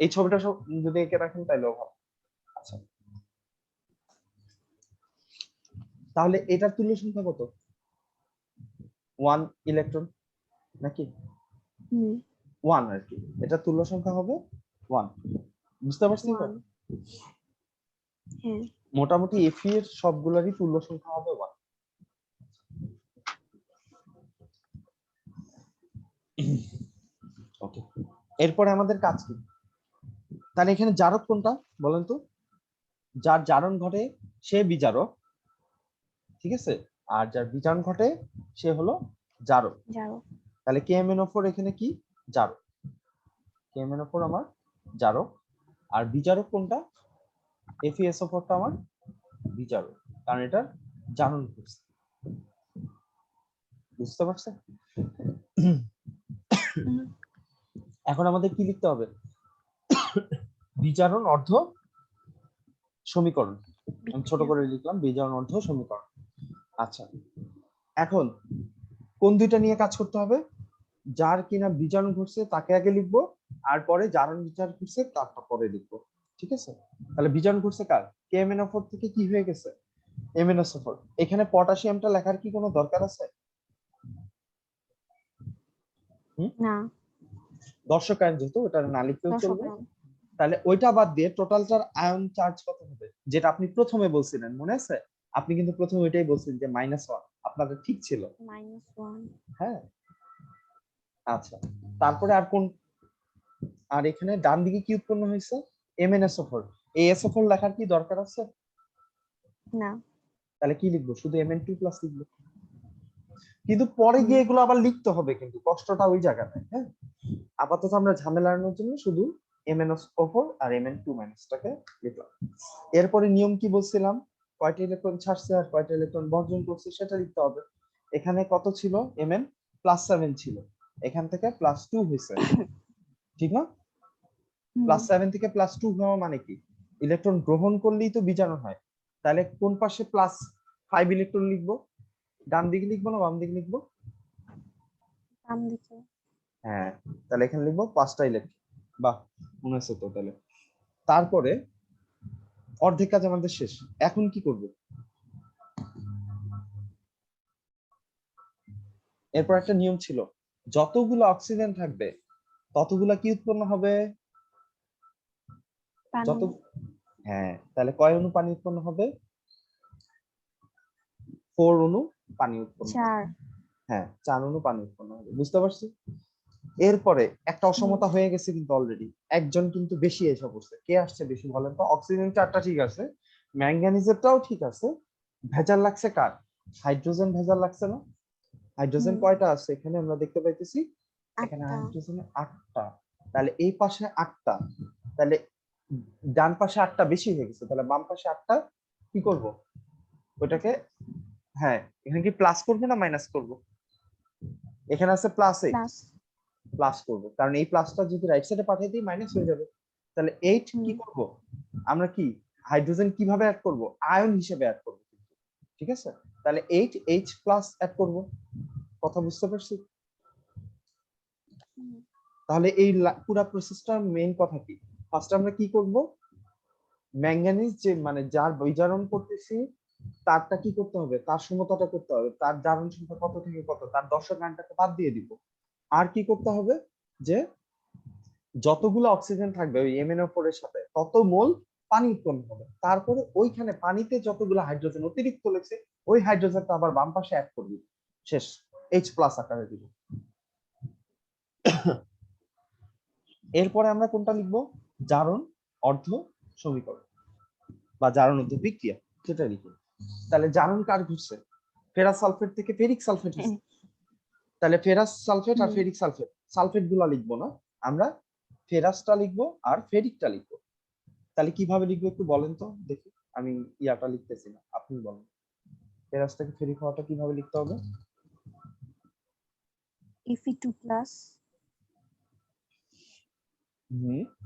এই ছবিটা সব যদি এঁকে রাখেন তাহলেও ভালো। আচ্ছা তাহলে এটার তুল্য সংখ্যা কত, 1 ইলেকট্রন নাকি, হুম 1 আর কি, এটা তুল্য সংখ্যা হবে 1, বুঝতে পারছি তো? 1 হ্যাঁ মোটামুটি Fe এর সবগুলোরই তুল্য সংখ্যা হবে 1। ওকে এরপরে আমাদের কাজ কি, তাহলে এখানে জারক কোনটা বলেন তো, যার জারণ ঘটে সে বিজারক, ঠিক আছে? আর যার বিজারণ ঘটে সে হলো জারক। জারক। তাহলে KMnO4 এখানে কি, জারক, KMnO4 আমার জারক, আর বিজারক কোনটা, FeSO4টা আমার বিজারক, কারণ এটা জারণ ঘটছে, বুঝতে পারছেন? হুম, এখন আমাদের কি লিখতে হবে, বিজারণ অর্ধ সমীকরণ, আমি ছোট বিক্রিয়া। করে লিখলাম বিজারণ অর্ধ সমীকরণ। আচ্ছা এখন কোন দুইটা নিয়ে কাজ করতে হবে, যার কিনা বীজাণু ঘটছে তাকে আগে লিখবো, আর পরে জারণ বিচার ঘটছে তারটা পরে লিখবো, ঠিক আছে? তাহলে বীজাণু ঘটছে কার, KMnO4 থেকে কি হয়ে গেছে, MnSO4। এখানে পটাশিয়ামটা লেখার কি কোনো দরকার আছে? না দর্শক আয়ন যেহেতু ওটা না লিখতেও দর্শক চলবে, আয়ন। তাহলে ওইটা বাদ দিয়ে টোটালটার আয়ন চার্জ কত হবে, যেটা আপনি প্রথমে বলছিলেন মনে আছে, আপনি কিন্তু প্রথমে ওইটাই বলছিলেন যে -1, আপনাদের ঠিক ছিল, -1। হ্যাঁ? আচ্ছা তারপরে আর কোন, আর এখানে ডান দিকে কি উৎপন্ন হয়েছে, MnSO4, এই SO4 লেখার কি দরকার আছে, না। তাহলে কি লিখবো, শুধু Mn2+ লিখবো, কিন্তু পরে হুম গিয়ে এগুলো আবার লিখতে হবে, কিন্তু কষ্টটা ওই জায়গাটায়, হ্যাঁ? আপাতত আমরা ঝামেলা এড়ানোর জন্য শুধু MnO4 আর Mn2 টাকে লিখলাম। এরপরে নিয়ম কি বলছিলাম, কয়টা ইলেকট্রন ছাড়ছে আর কয়টা ইলেকট্রন বর্জন করছে সেটা লিখতে হবে। এখানে কত ছিল, Mn +7 ছিল, এখান থেকে +2 হয়েছে, ঠিক না? +7 থেকে +2 হওয়া মানে কি, ইলেকট্রন গ্রহণ করলেই তো বিজারণ হয়, তাহলে কোন পাশে +5 ইলেকট্রন লিখবো, ডান দিকে লিখবো না বাম দিকে লিখবো? বাম দিকে। হ্যাঁ, তাহলে এখানে লিখবো 5টা ইলেকট্রন। বাহ, মনে আছে তো। তাহলে তারপরে অর্ধেক কাজ আমাদের শেষ, এখন কি করব? এরপর একটা নিয়ম ছিল, যতগুলো অক্সিজেন থাকবে ততগুলা কি উৎপন্ন হবে, পানি। যত, হ্যাঁ, তাহলে কয় অণু পানি উৎপন্ন হবে, 4 অণু পানি উৎপন্ন হবে। 4। হ্যাঁ, 4 অণু পানি উৎপন্ন হবে, বুঝতে পারছি? এরপরে একটা অসমতা হয়ে গেছে কিন্তু অলরেডি, একজন কিন্তু বেশি এসে পড়ছে। কে আসছে বেশি বলেন তো? অক্সিজেন 4টা ঠিক আছে, ম্যাঙ্গানিজেরটাও ঠিক আছে, ভেজাল লাগছে কার? হাইড্রোজেন ভেজাল লাগছে না? হাইড্রোজেন কয়টা আছে এখানে আমরা দেখতে পাইতেছি, এখানে 8টা। হাইড্রোজেন 8টা, তাহলে এই পাশে 8টা, তাহলে ডান পাশে 8টা বেশি হয়ে গেছে, তাহলে বাম পাশে 8টা কি করব, ওটাকে, হ্যাঁ, এখানে কি প্লাস করব না মাইনাস করব? এখানে আছে +8, প্লাস। প্লাস করব, কারণ এই প্লাসটা যদি রাইট সাইডে পাঠিয়ে দিই মাইনাস হয়ে যাবে। তাহলে 8 কি করব, আমরা কি হাইড্রোজেন কিভাবে অ্যাড করব, আয়ন হিসেবে অ্যাড করব, ঠিক আছে? তাহলে 8H+ অ্যাড করব, কথা বুঝতে পারছি? তাহলে এই পুরো প্রসেসটার মেইন কথা কি, ফার্স্ট আমরা কি করব, ম্যাঙ্গানিজ যে মানে যার বিজারণ করতেছি তারটা কি করতে হবে, তার সমতাটা করতে হবে, তার জারণ সংখ্যা কত থেকে কত, তার দশক গানটাকে বাদ দিয়ে দিব। আর কি করতে হবে, যে যতগুলো অক্সিজেন থাকবে ওই MnO4 এর সাথে তত মোল পানি উৎপন্ন হবে, তারপরে ওইখানে পানিতে যতগুলো হাইড্রোজেন অতিরিক্ত লেগেছে ওই হাইড্রোজেনটা আবার বাম পাশে অ্যাড করবি, শেষ, H+ আকারে দিব। এরপরে আমরা কোনটা লিখবো, জারণ অর্ধ সমীকরণ বা জারণ অর্ধ বিক্রিয়া, সেটা লিখবো। তাহলে জারণ কার ঘটছে, ফেরাস সালফেট থেকে ফেরিক সালফেট হচ্ছে, তাহলে ফেরাস সালফেট আর ফেরিক সালফেট, সালফেট গুলা লিখবো না আমরা, ফেরাসটা লিখবো আর ফেরিকটা লিখবো। তাহলে কিভাবে লিখবো একটু বলেন তো দেখি, আমি ইয়াটা লিখতেছি না, আপনি বলেন ফেরাস থেকে ফেরিক হওয়াটা কিভাবে লিখতে হবে। Fe2+।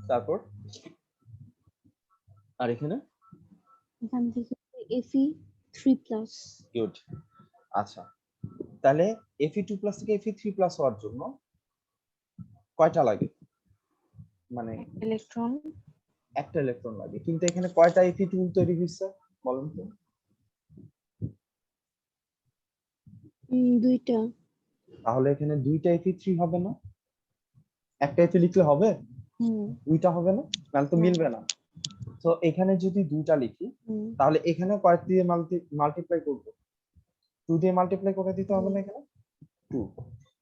তারপর আর এখানে এখান থেকে Fe3+। গুড। আচ্ছা, তাহলে Fe2+ থেকে Fe3+ হওয়ার জন্য কয়টা লাগে, মানে ইলেকট্রন। একটা ইলেকট্রন লাগে, কিন্তু এখানে কয়টা Fe2 তৈরি হয়েছে বলেন তো? 2টা। তাহলে এখানে 2টা Fe3 হবে না, একটা Fe লিখলে হবে, 2টা হবে না, তাহলে তো মিলবে না। তো এখানে যদি 2টা লিখি তাহলে এখানে কয়েক দিয়ে মাল্টিপ্লাই করব, 2 দিয়ে মাল্টিপ্লাই করে দিতে হবে না এখানে 2,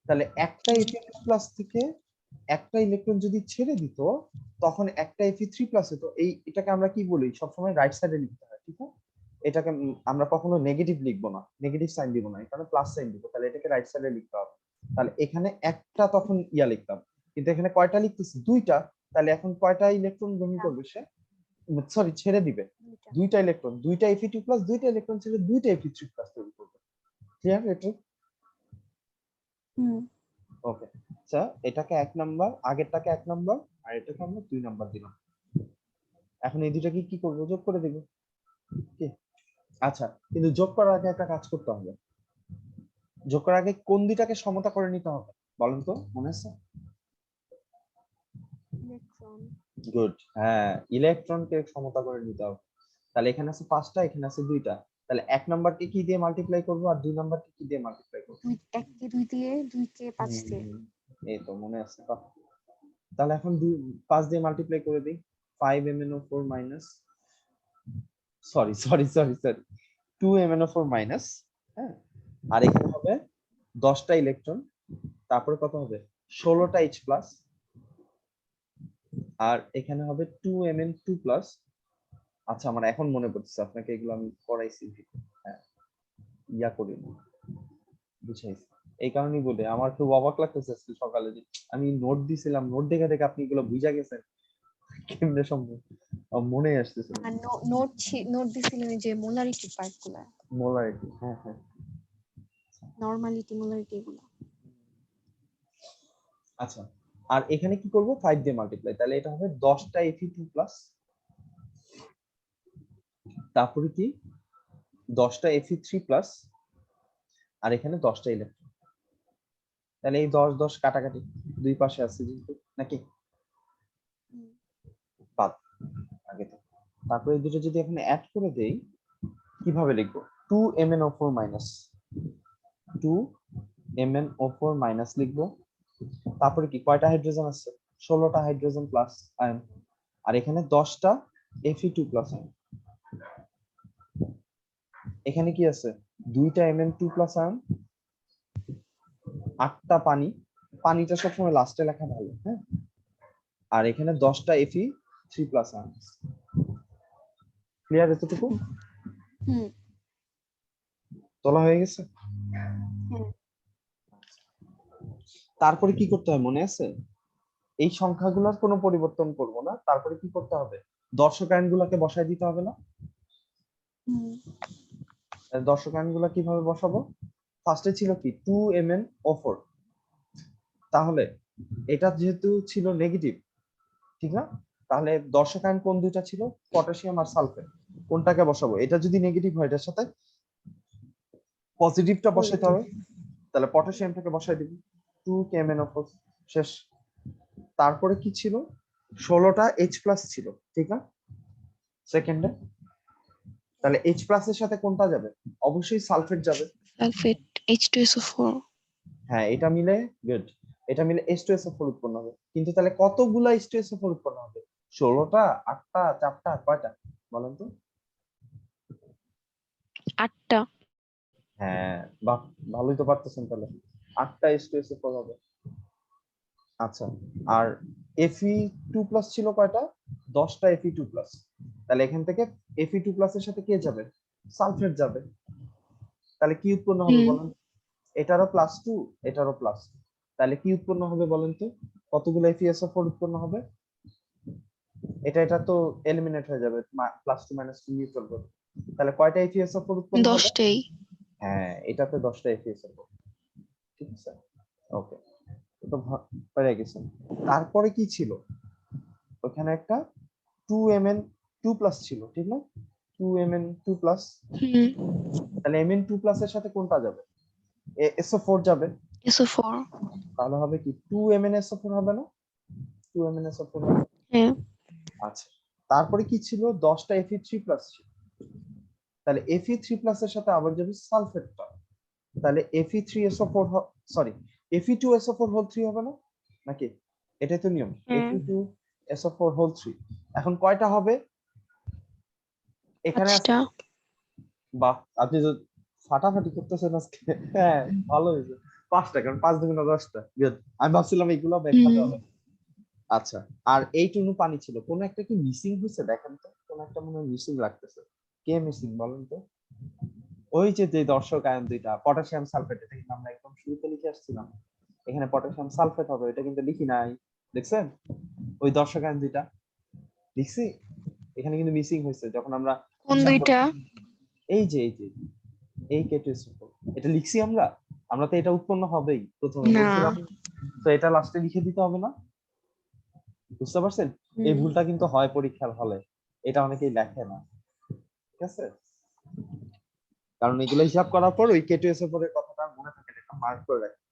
তাহলে একটা Fe2+ থেকে একটা ইলেকট্রন যদি ছেড়ে দিত তখন একটা Fe3+ হতো। এটাকে আমরা কি বলি, সবসময় রাইট সাইডে লিখতে হয়, ঠিক আছে? এটাকে আমরা কখনো নেগেটিভ লিখবো না, নেগেটিভ সাইন দিব না, এখানে প্লাস সাইন দিব, তাহলে এটাকে রাইট সাইডে লিখতে হবে। তাহলে এখানে একটা তখন ইয়া লিখতাম, কিন্তু এখানে কয়টা লিখতেছি, 2টা, তাহলে এখন কয়টা ইলেকট্রন গ্রহণ করবে সে, সরি ছেড়ে দিবে, 2টা ইলেকট্রন, 2টা Fe2+, 2টা ইলেকট্রন ছেড়ে 2টা Fe3+ তৈরি করবে, ক্লিয়ার এটা? ওকে, আচ্ছা, এটাকে 1 নাম্বার, আগেরটাকে 1 নাম্বার আর এটাকে আমরা 2 নাম্বার দিলাম। এখন এই দুটাকে কি করব, যোগ করে দেব, কি? আচ্ছা, কিন্তু যোগ করার আগে একটা কাজ করতে হবে, যোগ করার আগে কোন দুটাকে সমতা করে নিতে হবে বলেন তো, মনে আছে? ইলেকট্রন। গুড, হ্যাঁ, ইলেকট্রনকে সমতা করে নিতে হবে। তাহলে এখানে আছে 5টা, এখানে আছে 2টা, তাহলে 1 নাম্বারকে কি দিয়ে মাল্টিপ্লাই করব আর 2 নাম্বারকে কি দিয়ে মাল্টিপ্লাই করব? 1কে 2 দিয়ে, 2কে 5 দিয়ে। এই তো মনে আছে কথা। তাহলে এখন 5 দিয়ে মাল্টিপ্লাই করে দিই, 5MnO4 minus, sorry sorry sorry sorry 2MnO4 minus, হ্যাঁ, আর এখানে হবে 10টা ইলেকট্রন, তারপরে কত হবে, 16টা H+, আর এখানে হবে 2Mn2+। আচ্ছা, আমার এখন মনে পড়ছে, আপনাকে এগুলো আমি পড়াইছি, হ্যাঁ, ইয়া করিনি, বুঝাইছি, এই কারণেই বলে আমার খুব অবাক লাগতেছে আজকে সকালে যে আমি নোট দিছিলাম, নোট দেখে দেখে আপনি এগুলো বুঝা গেছেন, কেমনে সম্ভব? মনে আসতেছে না। আর নোট দিছিলেন যে মোলারিটি পার্ট গুলা, মোলারিটি, হ্যাঁ হ্যাঁ। নরমালিটি, মোলারিটি এগুলা। আচ্ছা, আর এখানে কি করব 5 দিয়ে মাল্টিপ্লাই, তাহলে এটা হবে 10টা Fe2 প্লাস, তারপরে কি 10টা Fe3 প্লাস, আর এখানে 10টা ইলেকট্রন। তাহলে এই 10 10 কাটাকাটি দুই পাশে আছে যেহেতু, নাকি বাদ আগে তো। তারপরে এই দুটো যদি এখানে অ্যাড করে দেই, কিভাবে লিখবো? 2MnO4 মাইনাস 2MnO4 মাইনাস লিখবো। তারপরে কি কয়টা হাইড্রোজেন আছে? 16টা হাইড্রোজেন প্লাস আয়ন, আর এখানে 10টা Fe2 প্লাস আয়ন। এখানে কি আছে? 2টা Mn2 প্লাস আয়ন, 8টা পানি, পানিটা সবসময় লাস্টে লেখা ভালো, হ্যাঁ। আর এখানে 10টা Fe3 প্লাস আয়ন। ক্লিয়ার এতটুকু? হুম। তোলা হয়ে গেছে? হ্যাঁ। তারপরে কি করতে হয় মনে আছে? এই সংখ্যাগুলোর কোনো পরিবর্তন করব না, তারপরে কি করতে হবে? দর্শক আয়নগুলোকে বসায় দিতে হবে না? হুম। দর্শক আয়নগুলো কিভাবে বসাবো? ফার্স্টে ছিল কি 2MnO4, তাহলে এটা যেহেতু ছিল নেগেটিভ, ঠিক না? তাহলে দর্শক আয়ন কোন দুইটা ছিল? পটাশিয়াম আর সালফেট। কোনটাকে বসাবো? এটা যদি নেগেটিভ হয় এটার সাথে পজিটিভটা বসাইতে হবে, তাহলে পটাশিয়ামটাকে বসাই দিব 2KMnO4, শেষ। তারপরে কি ছিল? 16টা H প্লাস ছিল, ঠিক না? সেকেন্ডে, তাহলে H প্লাস এর সাথে কোনটা যাবে? অবশ্যই সালফেট যাবে। Sulphate, H2SO4। হ্যাঁ, এটা মিলে গুড, এটা মিলে H2SO4 উৎপন্ন হবে। কিন্তু তাহলে কতগুলা H2SO4 উৎপন্ন হবে? 16টা, 8টা, 4টা, কয়টা বলেন তো? 8টা। হ্যাঁ, বাহ, ভালোই তো পারতেছেন তাহলে। 8টা H2SO4 হবে। আচ্ছা, আর Fe2 প্লাস ছিল কয়টা? 10টা Fe2 প্লাস। তাহলে এখান থেকে Fe2 প্লাস এর সাথে কে যাবে? সালফেট যাবে। তাহলে কি উৎপন্ন হবে হুম। বলেন? এটারও +2, এটারও প্লাস, তাহলে কি উৎপন্ন হবে বলেন তো? কতগুলো FeSO4 উৎপন্ন হবে? এটা তো এলিমিনেট হয়ে যাবে, +2 -2 নিউট্রাল করবে। তাহলে কয়টা FeSO4 উৎপন্ন হবে? 10টাই। হ্যাঁ, এটাতে 10টা FeSO4। ঠিক আছে, ওকে, তো পেরে গেছেন। তারপরে কি ছিল? ওখানে একটা 2Mn2 প্লাস ছিল, ঠিক না? 2Mn2 প্লাস, হুম। তাহলে Mn2 প্লাস এর সাথে কোনটা যাবে? SO4 যাবে। SO4। তাহলে হবে কি 2MnSO4 হবে না? 2MnSO4 হবে। হ্যাঁ। আচ্ছা, তারপরে কি ছিল? 10টা Fe3 প্লাস ছিল, তাহলে Fe3 প্লাস এর সাথে আবার যাবে সালফেটটা, তাহলে Fe3SO4, সরি, Fe2SO4 হোল 3 হবে না নাকি? এটাই তো নিয়ম, হ্যাঁ। Fe2SO4 whole 3। এখন কয়টা হবে এখানে? 5টা। বাহ, আপনি তো ফাটাফাটি করতেছেন আজকে। হ্যাঁ, ভালো হয়েছে। 5টা, কারণ 5 দুগুণে 10টা। গুড, আমি ভাবছিলাম এগুলো ব্যাখ্যা হুম। দেওয়া হবে। আচ্ছা, আর এইটুকু পানি ছিল, কোন একটা কি মিসিং হয়েছে দেখেন তো, কোন একটা মনে হয় মিসিং লাগতেছে। কে মিসিং বলেন তো? ওই যে দর্শক আয়ন দুইটা পটাশিয়াম সালফেট, এটা কিন্তু আমরা একদম শুরুতে লিখে আসছিলাম। এখানে পটাশিয়াম সালফেট হবে, এটা কিন্তু লিখি নাই, দেখছেন? ওই দর্শক আয়ন দুইটা লিখছি, এখানে কিন্তু মিসিং হয়েছে যখন আমরা কোন হিসাব দুইটা? করতে। এই যে এই K2SO4, এটা লিখছি আমরা। আমরা তো এটা উৎপন্ন হবেই প্রথমে না। বলছিলাম, তো এটা লাস্টে লিখে দিতে হবে না? বুঝতে পারছেন? এই হুম। ভুলটা কিন্তু হয় পরীক্ষার হলে, এটা অনেকেই লেখে না, ঠিক আছে? কারণ এগুলো হিসাব করার পর ওই K2SO4 এর কথাটা মনে থাকে না, এটা মার্ক করে রাখেন।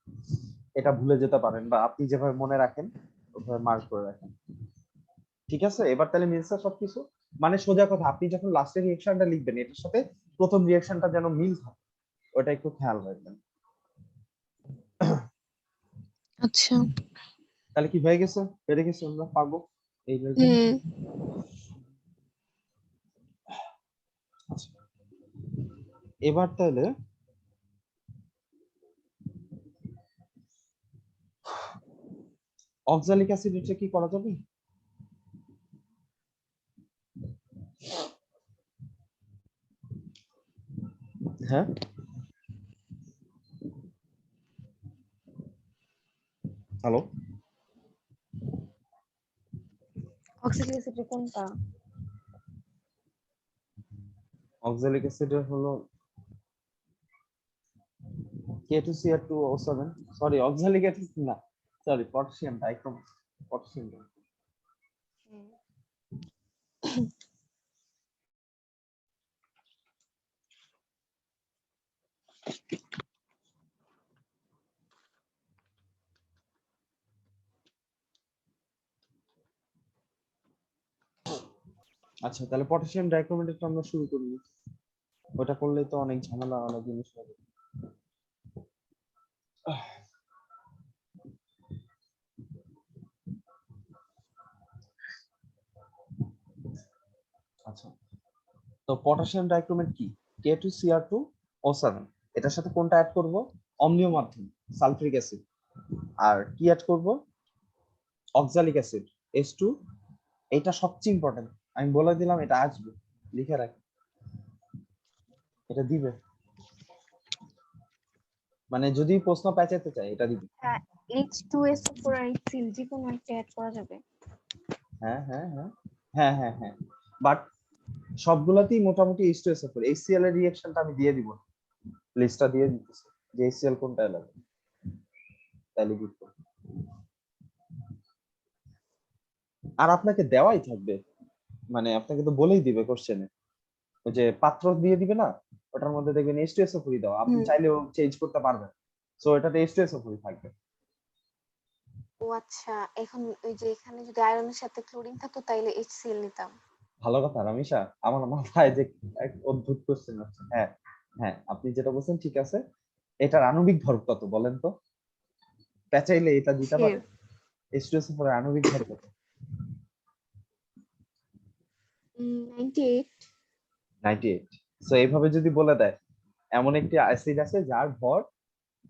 এটা ভুলে যেতে পারেন, বা আপনি যেভাবে মনে রাখেন ওইভাবে মার্ক করে রাখেন। ঠিক আছে, এবার তাহলে মিলছে সবকিছু। মানে সোজা কথা, আপনি যখন লাস্টের রিঅ্যাকশনটা লিখবেন এটার সাথে প্রথম রিঅ্যাকশনটা যেন মিল থাকে, ওটা একটু খেয়াল রাখবেন। আচ্ছা। তাহলে কি হয়ে গেছে? পেরে গেছি, আমরা পারবো এই লেভেলে। হুম। আচ্ছা, এবার তাহলে অক্সালিক অ্যাসিড এটা কি করা যাবে? হ্যাঁ, হ্যালো। অক্সালিক অ্যাসিডের কোনটা? অক্সালিক অ্যাসিডের হলো K2Cr2O7, সরি অক্সালিক অ্যাসিড না, সরি পটাশিয়াম ডাইক্রোমেট, পটাশিয়াম। আচ্ছা তাহলে পটাশিয়াম ডাইক্রোমেটটা আমরা শুরু করি, ওটা করলে তো অনেক ঝামেলা, অনেক জিনিস হবে। আচ্ছা তো পটাশিয়াম ডাইক্রোমেট কি? K2Cr2O7, এটার সাথে কোনটা অ্যাড করব? অম্লীয় মাধ্যম সালফিউরিক অ্যাসিড। আর কি অ্যাড করব? Oxalic acid H2। এটা সবচেয়ে ইম্পর্টেন্ট, আমি বলে দিলাম, এটা আসবে, লিখে রাখ, এটা দিবে, মানে যদি প্রশ্ন পেঁচাতে চাই এটা দিবে। H2SO4 আর HCl যে কোনো একটা অ্যাড করা যাবে। হ্যাঁ হ্যাঁ হ্যাঁ হ্যাঁ হ্যাঁ হ্যাঁ, বাট সবগুলাতেই মোটামুটি H2SO4, HCl এর রিঅ্যাকশনটা আমি দিয়ে দিব, লিস্টটা দিয়ে দিতেছি যে HCl কোনটা লাগে, তাহলে কি করব। আর আপনাকে দেওয়াই থাকবে, মানে আপনাকে তো বলেই দিবে কোশ্চেনে, ওই যে পাত্র দিয়ে দিবে না, ওটার মধ্যে দেখবেন H2SO4 দাও, আপনি চাইলেও চেঞ্জ করতে পারবেন, সো এটাতে H2SO4 থাকবে। ও আচ্ছা, এখন ওই যে এখানে যদি আয়রনের সাথে ক্লোরিন থাকতো তাইলে HCl নিতাম। ভালো কথা রামিশা, আমার মাথায় যে এক অদ্ভুত কোশ্চেন আছে। হ্যাঁ হ্যাঁ, আপনি যেটা বলছেন ঠিক আছে, এটার আণবিক ভর কত বলেন তো, পেঁচাইলে এটা দিতে পারে। H2SO4 এর আণবিক ভর কত? 98। 98। সো এইভাবে যদি বলে দেয় এমন একটি অ্যাসিড আছে যার ভর,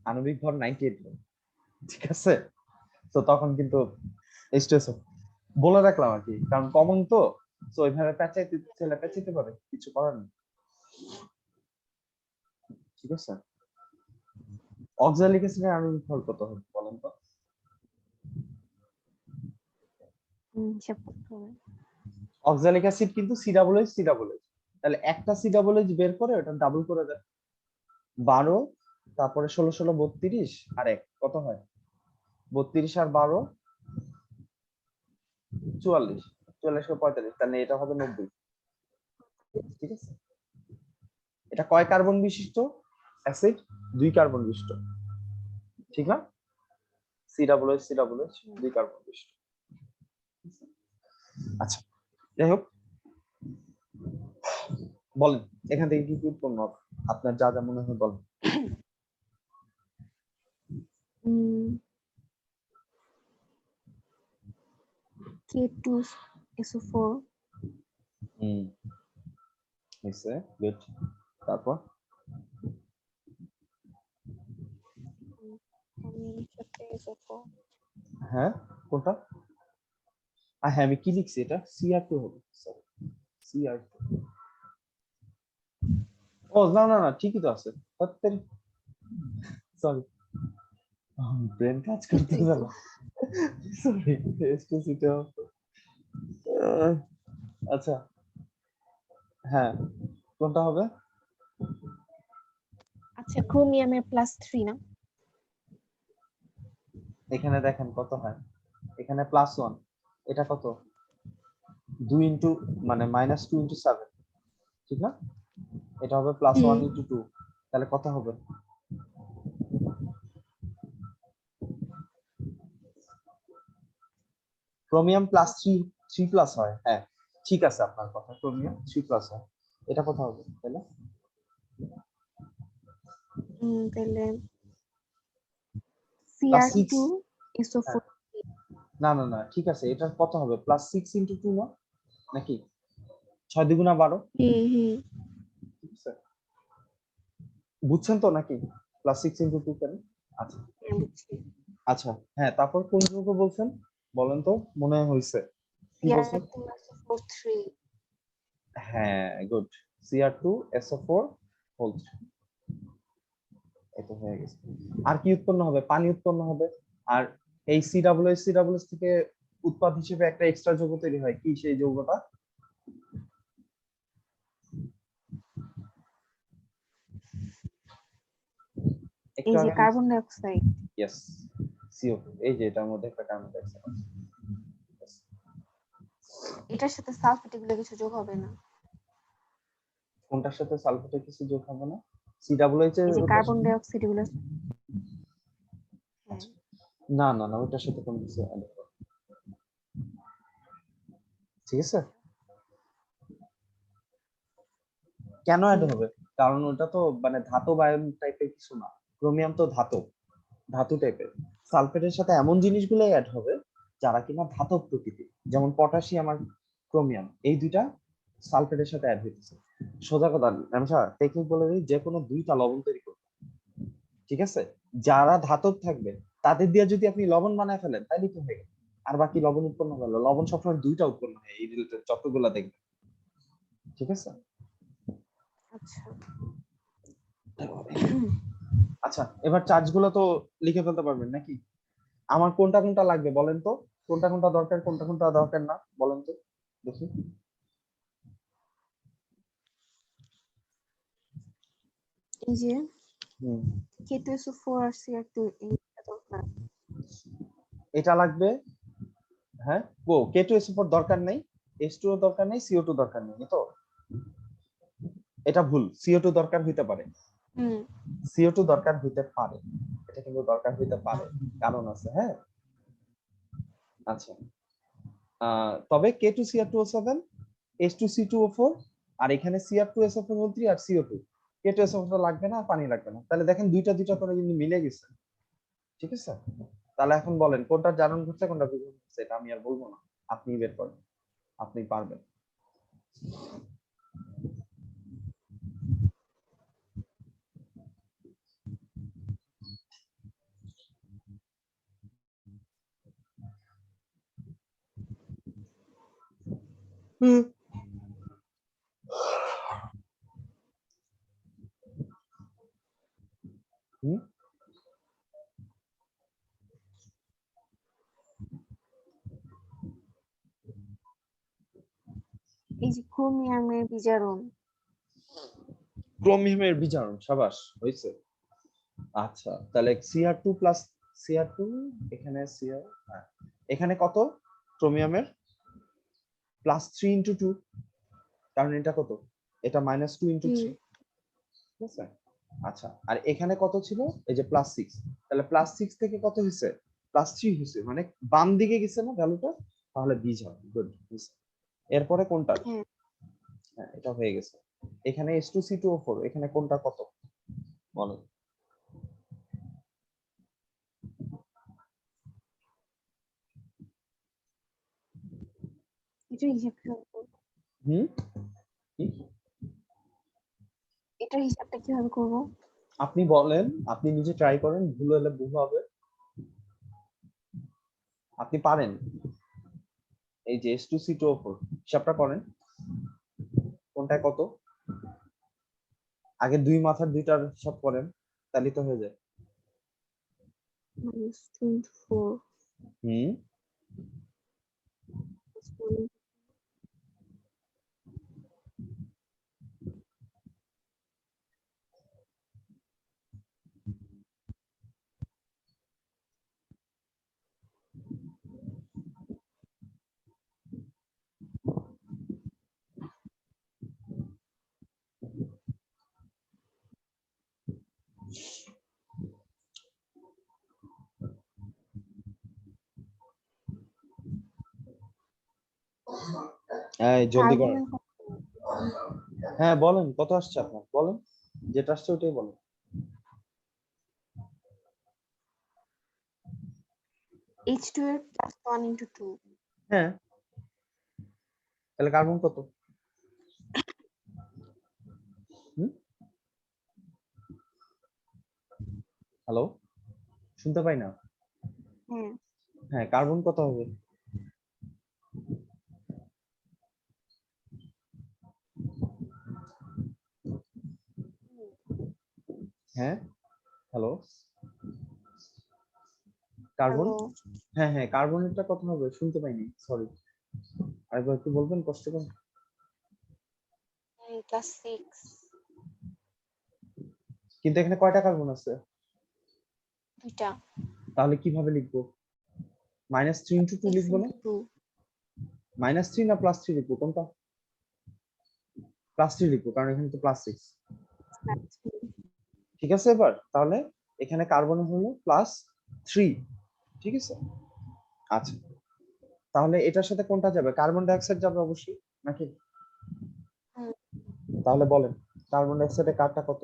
আণবিক ভর 98 গ্রাম, ঠিক আছে, তো তখন কিন্তু H2SO বলে রাখলাম আর কি, কারণ কমন তো, তো ওইভাবে পেঁচাইতে ছেলে পেঁচাইতে পারে, কিছু করার নেই, ঠিক আছে। অক্সালিক অ্যাসিডের আণবিক ভর কত হবে বলেন তো? হিসাব করতে হবে। অক্সালিক অ্যাসিড কিন্তু C+H, তাহলে একটা C+H বের করে ওটা ডাবল করে দেয়, 12, তারপরে 16 16 32 আর 1 কত হয়? 32 আর 12 44, 44 কে 45, তাহলে এটা হবে 90, ঠিক আছে। এটা কয় কার্বন বিশিষ্ট অ্যাসিড? 2 কার্বন বিশিষ্ট, ঠিক না? C+H 2 কার্বন বিশিষ্ট। আচ্ছা যাই হোক, বলেন এখান থেকে কি কি উৎপন্ন হবে, আপনার যা যা মনে হয় বলেন। K2SO4 হুম, হইছে, গুড। তারপর সাথে SO4 হ্যাঁ কোনটা? হ্যাঁ আমি কি লিখছি, এটা Cr2 হবে, সরি Cr2। ও না না না, ঠিকই তো আছে, সরি ব্রেন কাজ করতেছে না, সরি এসটিসিটা। আচ্ছা হ্যাঁ, কোনটা হবে? আচ্ছা, ক্রোমিয়ামের +3 না? এখানে দেখেন কত হয়, এখানে +1, এটা কত, 2 ইনটু মানে -2 ইনটু 7, ঠিক না? এটা হবে +1 ইনটু 2, তাহলে কত হবে? ক্রোমিয়াম +3 হয়, হ্যাঁ ঠিক আছে আপনার কথা, ক্রোমিয়াম 3+ হয়, এটা কত হবে তাহলে? তাহলে +6, Cr2SO4 না না না ঠিক আছে, এটা কত হবে, +6 ইনটু 2 না, নাকি 6 দুগুণা 12, ঠিক আছে, বুঝছেন তো নাকি +6 ইনটু 2 কেন? আচ্ছা বুঝছি। আচ্ছা হ্যাঁ, তারপর কোন যৌগ বলছেন বলেন তো, মনে হইছে কি বলছেন? Cr2SO4 হ্যাঁ গুড, Cr2SO4 হোল, এটা হয়ে গেছে। আর কি উৎপন্ন হবে? পানি উৎপন্ন হবে, আর এই COOH থেকে উৎপাদ হিসেবে একটা এক্সট্রা যৌগ তৈরি হয়, কি সেই যৌগটা? একটু এই যে আগে carbon die oxide. Yes, CO2, এই যে এটার মধ্যে একটা কার্বন ডাই অক্সাইড আছে। Yes. এটার সাথে সালফেট এগুলো কিছু যোগ হবে না? কোনটার সাথে সালফেটের কিছু যোগ হবে না? COH এর এই যে ওটার কার্বন সাথে- ডাই অক্সাইড এগুলো। হ্যাঁ। না না না, ওটার সাথে কোনো কিছু add হবে না। ঠিক আছে, কেন অ্যাড হবে? কারণ ওটা তো মানে ধাতব আয়ন টাইপের কিছু না, ক্রোমিয়াম তো ধাতব, ধাতু টাইপের। সালফেটের সাথে এমন জিনিসগুলোই অ্যাড হবে যারা কিনা ধাতব প্রকৃতির, যেমন পটাশিয়াম আর ক্রোমিয়াম, এই দুইটা সালফেটের সাথে অ্যাড হইতেছে। সোজা কথা টেকনিক বলে দিই, যে কোনো দুইটা লবণ তৈরি করবে, ঠিক আছে, যারা ধাতব থাকবে তাদের দিয়ে যদি আপনি লবণ বানায় ফেলেন তাহলে কি হয়ে গেল, আর বাকি লবণ উৎপন্ন হলো। লবণ সবসময় দুইটা উৎপন্ন হয় এই রিলেটেড যতগুলা দেখবেন, ঠিক আছে। আচ্ছা। আচ্ছা, এবার চার্জ গুলো তো লিখে ফেলতে পারবেন নাকি? আমার কোনটা কোনটা লাগবে বলেন তো, কোনটা কোনটা দরকার, কোনটা কোনটা দরকার না, বলেন তো দেখি। এই যে হুম, K2SO4 আর Cr2 এইটা দরকার। এটা লাগবে। হ্যাঁ, K2SO4 দরকার নেই, H2O দরকার নেই, CO2 দরকার নেই, এই তো? এটা ভুল, CO2 দরকার হইতে পারে, হুম। CO2 দরকার হইতে পারে, এটা কিন্তু দরকার হইতে পারে, কারণ আছে, হ্যাঁ। আচ্ছা, তবে K2Cr2O7, H2C2O4, আর এখানে Cr2SO4O3 আর CO2, K2SO4 লাগবে না, পানি লাগবে না। তাহলে দেখেন দুইটা দুইটা করে কিন্তু মিলে গেছে, ঠিক আছে। তাহলে এখন বলেন কোনটা জারণ ঘটছে কোনটা বিঘটন ঘটছে, এটা আমি আর বলবো না, আপনি বের করেন, আপনি পারবেন। হুম, হুম, এই যে ক্রোমিয়ামের বিজারণ। ক্রোমিয়ামের বিজারণ, সাবাস, হয়েছে। আচ্ছা, তাহলে Cr2 প্লাস Cr2, এখানে Cr, হ্যাঁ, এখানে কত ক্রোমিয়ামের? +3 × 2, কারণ এটা কত, এটা -2 × 3, ঠিক আছে। আচ্ছা, আর এখানে কত ছিল, এই যে +6, তাহলে +6 থেকে কত হয়েছে, +3 হয়েছে, মানে বাম দিকে গেছে না ভ্যালুটা, তাহলে বীজ হবে, গুড। এরপরে কোনটা? হ্যাঁ। হ্যাঁ, এটা হয়ে গেছে। এখানে H2C2O4, এখানে কোনটা কত বলো? এটা হিসাব কিভাবে করবো? হুম, কি? এটার হিসাবটা কিভাবে করবো? আপনি বলেন, আপনি নিজে ট্রাই করেন, ভুল হলে ভুল হবে, আপনি পারেন। এই যে H2C2O4 হিসাবটা করেন, কোনটায় কত, আগে দুই মাথার দুইটার হিসাব করেন, তাহলে তো হয়ে যায়। -24 হুম, এই জলদি করেন। কার্বনের কত? হ্যাঁ বলেন, কত আসছে আপনার, বলেন, যেটা আসছে ওটাই বলেন। H2 এর +1 × 2। হ্যাঁ, তাহলে কার্বন কত? হুম, হ্যালো, শুনতে পাই না। হ্যাঁ। হ্যাঁ, কার্বন কত হবে? হ্যাঁ, হ্যালো, কার্বন হ্যালো। হ্যাঁ হ্যাঁ, কার্বনেরটা কত হবে শুনতে পাইনি, সরি, আরেকবার একটু বলবেন কষ্ট করে। 9 plus 6 কিন্তু এখানে কয়টা কার্বন আছে? দুইটা। তাহলে কিভাবে লিখবো? -3 into 2 6 লিখবো না? into 2 -3 না +3 লিখবো, কোনটা? +3 লিখবো, কারণ এখানে তো +6। plus 3 ঠিক আছে, এবার তাহলে এখানে কার্বন হলো +3, ঠিক আছে। আচ্ছা, তাহলে এটার সাথে কোনটা যাবে? কার্বন ডাই অক্সাইড যাবে অবশ্যই, নাকি? হুম, তাহলে বলেন, কার্বন ডাই অক্সাইডের কারটা কত?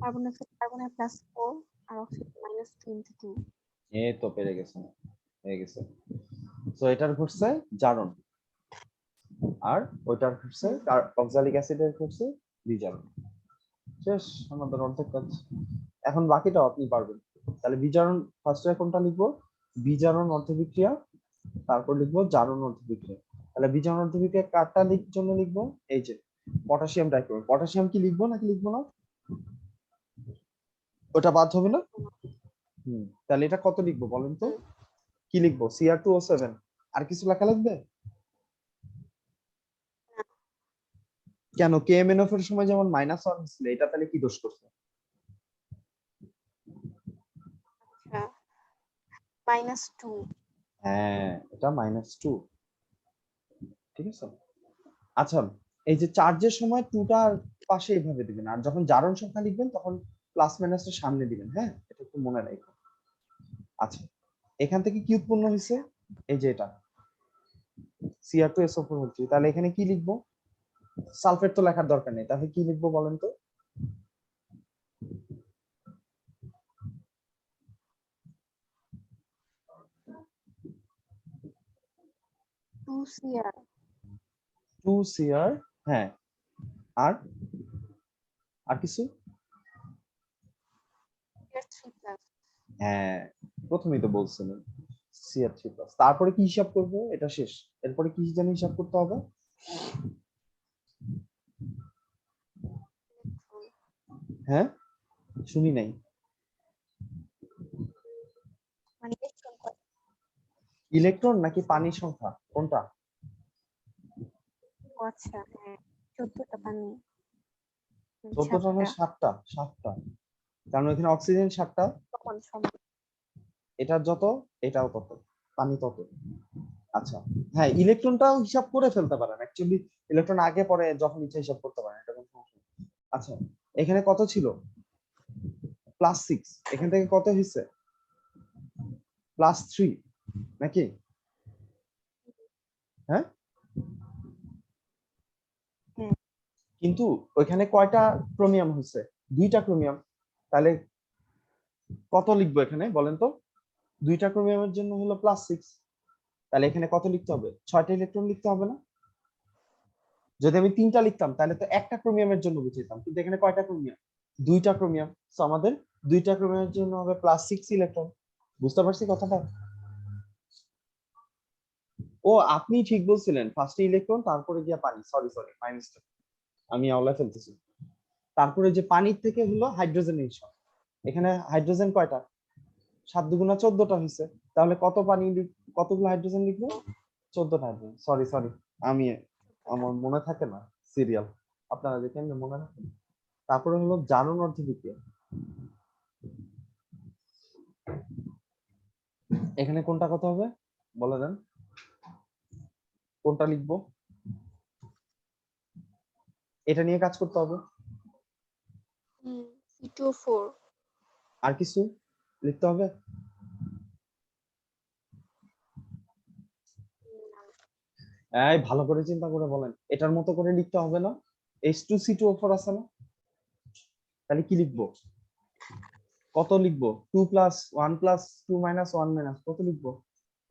কার্বন ডাইঅক্সাইড কার্বনের প্লাস 4 আর অক্সিজেন -2 into 2। এই তো পেরে গেছে, হয়ে গেছে। তো এটার ঘটছে জারণ, আর ওইটার ঘটছে অক্সালিক অ্যাসিডের ঘটছে বিজারণ। শেষ আমাদের অর্ধেক কাজ। এখন বাকিটাও আপনি পারবেন। তাহলে বিজারণ ফার্স্টে কোনটা লিখবো? বিজারণ অর্ধবিক্রিয়া, তারপর লিখবো জারণ অর্ধবিক্রিয়া। তাহলে বিজারণ অর্ধবিক্রিয়া কারটা জন্য লিখবো? এই যে পটাশিয়াম ডাইক্লোরাইড। পটাশিয়াম কি লিখবো নাকি লিখবো না? ওটা বাদ হবে না? তাহলে এটা কত লিখবো বলেন তো? কি লিখবো? Cr2O7। আর কিছু লেখা লাগবে? কেন, KMNF এর সময় যেমন -1 ছিল, এটা তাহলে কি দোষ করছে? আচ্ছা -2। হ্যাঁ, এটা -2, ঠিক আছে। আচ্ছা, এই যে চার্জের সময় টুটার পাশে এইভাবে দিবেন, আর যখন জারণ সংখ্যা লিখবেন তখন প্লাস মাইনাসটা সামনে দিবেন, হ্যাঁ, এটা একটু মনে রাখবেন। আচ্ছা, এখান থেকে কি উৎপন্ন হয়েছে? এই যে এটা Cr2SO4 হচ্ছে, তাহলে এখানে কি লিখবো? সালফেট তো লেখার দরকার নেই, তাহলে কি লিখবো বলেন তো? 2Cr 2Cr, হ্যাঁ, আর আর কিছু? Cr3+। হ্যাঁ, প্রথমেই তো বলছিলেন Cr3+। তারপরে কি হিসাব করব? এটা শেষ, এরপরে কি জানি হিসাব করতে হবে? হ্যাঁ, শুনি নাই। মানে ইলেকট্রন কত? ইলেকট্রন নাকি পানির সংখ্যা, কোনটা? ও আচ্ছা, হ্যাঁ 14টা পানি। 14টা না 7টা 7টা? 7টা, কারণ এখানে অক্সিজেন 7টা, সমান সমান। এটার যত এটাও তত, পানি তত। আচ্ছা, হ্যাঁ, ইলেকট্রনটাও হিসাব করে ফেলতে পারেন, অ্যাকচুয়ালি ইলেকট্রন আগে পরে যখন ইচ্ছা হিসাব করতে পারেন, এটা কোনো সমস্যা নেই। আচ্ছা, এখানে কত ছিল? +6, এখান থেকে কত হয়েছে? +3, নাকি? হ্যাঁ, হ্যাঁ কিন্তু ওইখানে কয়টা ক্রোমিয়াম হয়েছে? 2টা ক্রোমিয়াম। তাহলে কত লিখবো এখানে বলেন তো? 2টা ক্রোমিয়ামের জন্য হলো +6, তাহলে এখানে কত লিখতে হবে? 6টা ইলেকট্রন লিখতে হবে না? যদি আমি 3টা লিখতাম তাহলে তো একটা ক্রোমিয়ামের জন্য বুঝাইতাম, কিন্তু এখানে কয়টা ক্রোমিয়াম? 2টা ক্রোমিয়াম, সো আমাদের 2টা ক্রোমিয়ামের জন্য হবে +6 ইলেকট্রন। বুঝতে পারছি কথাটা? ও, আপনি ঠিক বলছিলেন, ফার্স্টে ইলেকট্রন তারপরে গিয়া পানি, সরি সরি, মাই মিস্টেক, আমি আওলা ফেলতেছি। তারপরে যে পানির থেকে হলো হাইড্রোজেন হিসাব, এখানে হাইড্রোজেন কয়টা? 7 দুগুণা 14টা হয়েছে, তাহলে কত পানি কতগুলো হাইড্রোজেন লিখবো? 14টা হাইড্রোজেন, সরি সরি, আমি আমার মনে থাকে না সিরিয়াল, আপনারা যে কেমনে মনে রাখেন। তারপরে হলো জারণ অর্ধবিক্রিয়া, এখানে কোনটা কত হবে বলে দেন, কোনটা লিখবো? এটা নিয়ে কাজ করতে হবে। C2O4 আর কিছু লিখতে হবে? এই ভালো করে চিন্তা করে বলেন, এটার মতো করে লিখতে হবে না? H2C2O4 আছে না? তাহলে কি লিখবো? কত লিখবো? 2 প্লাস 1 প্লাস 2 মাইনাস 1 মাইনাস কত লিখবো?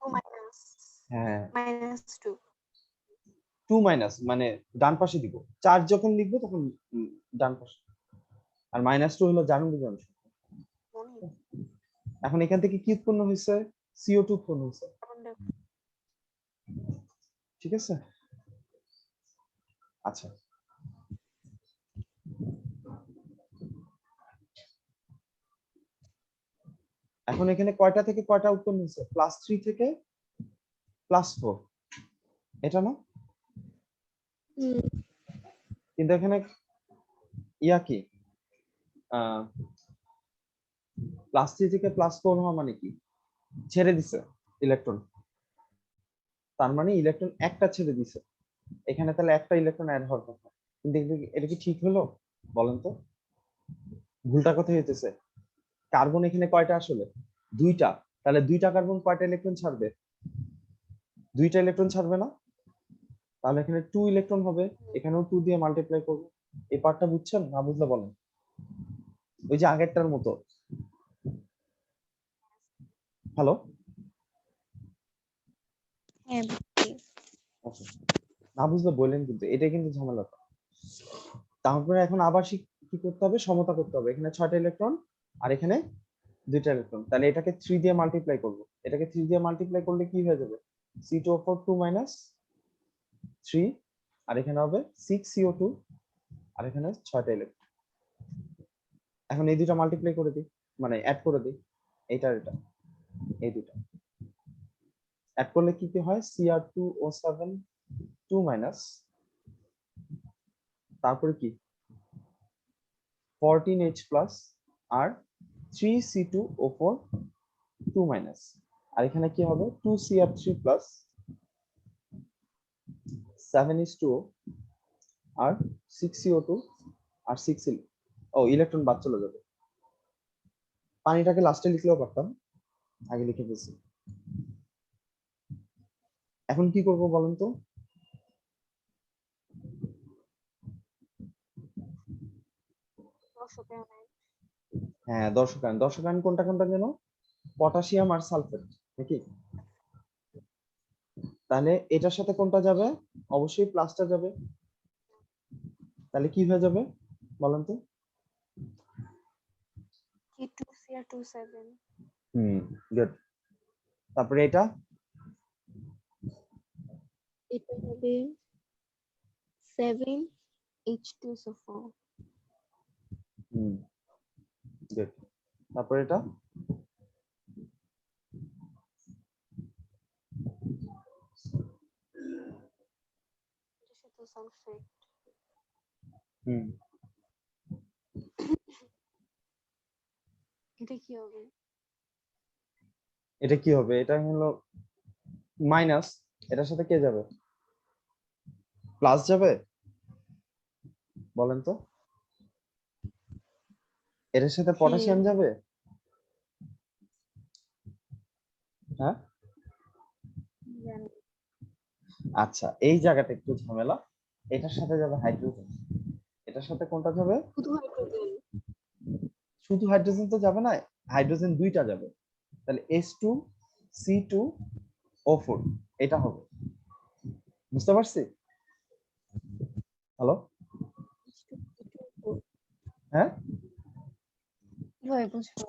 2 minus হ্যাঁ, -2 2 মাইনাস মানে ডান পাশে দিব, 4 যখন লিখবো তখন ডান পাশে, আর -2 হলো জারণ বিজারণ। মনে এখন এখান থেকে কি উৎপন্ন হয়েছে? CO2 ফোন হয়েছে, কার্বন ডাই ঠিক আছে? আচ্ছা, এখন এখানে কয়টা থেকে কয়টা উৎপন্ন হয়েছে? +3 থেকে +4, এটা না? কিন্তু এখানে ইয়া কি +3 থেকে +4 হওয়া মানে কি? ছেড়ে দিছে ইলেকট্রন, তার মানে ইলেকট্রন একটা ছেড়ে দিছে, এখানে তাহলে একটা ইলেকট্রন অ্যাড হওয়ার কথা, কিন্তু এটা কি ঠিক হলো বলেন তো? ভুলটা কোথায় হইতেছে? কার্বন এখানে কয়টা আসলে? দুইটা, তাহলে দুইটা কার্বন কয়টা ইলেকট্রন ছাড়বে? দুইটা ইলেকট্রন ছাড়বে না? তাহলে এখানে 2 ইলেকট্রন হবে, এখানেও 2 দিয়ে মাল্টিপ্লাই করব। এই পার্টটা বুঝছেন না? বুঝলে বলেন। ওই যে আগেরটার মতো। হ্যালো, হ্যাঁ না বুঝলে বললেন, কিন্তু এটাই কিন্তু ঝামেলা। তারপরে এখন আবার কি করতে হবে? সমতা করতে হবে। এখানে 6টা ইলেকট্রন আর এখানে 2টা ইলেকট্রন, তাহলে এটাকে 3 দিয়ে মাল্টিপ্লাই করব। এটাকে 3 দিয়ে মাল্টিপ্লাই করলে কি হয়ে যাবে? C2O4 2 - 3, আর এখানে হবে 6CO2, আর এখানে 6টা ইলেকট্রন। এখন এই দুইটা মাল্টিপ্লাই করে দিই, মানে অ্যাড করে দিই, এইটা এটা, এই দুইটা অ্যাড করলে কি কি হয়? Cr2O7 2 তারপরে কি 14H+ আর 3C2O4 2 আর এখানে কি হবে? 2Cr3+ 7H2O আর 6CO2 আর 6 ইলেকট্রন বাদ চলে যাবে। পানিটাকে লাস্টে লিখলেও পারতাম, আগে লিখে ফেলছি। এখন কি করব বলেন তো? হ্যাঁ, দর্শকায়ন কোনটা কোনটা যেন? পটাশিয়াম আর সালফেট, নাকি? তাহলে এটার সাথে কোনটা যাবে? অবশ্যই প্লাসটা যাবে। তাহলে কি হয়ে যাবে বলেন তো? K2Cr27 good. তারপরে এটা এটা হবে 7H2SO4 গুড। তারপরে এটা সালফেট। এটা কি হবে? এটা কি হবে? এটা হলো মাইনাস, এটার সাথে কে যাবে? প্লাস যাবে বলেন তো? এটার সাথে পটাশিয়াম যাবে? হ্যাঁ, আচ্ছা, এই জায়গাটা একটু ঝামেলা। এটার সাথে যাবে হাইড্রোজেন, এটার সাথে কোনটা যাবে? শুধু হাইড্রোজেন। শুধু হাইড্রোজেন তো যাবে না, হাইড্রোজেন দুইটা যাবে, তাহলে H2C2O4 এটা হবে। বুঝতে পারছি? হ্যালো, হ্যাঁ, কিভাবে বুঝবো?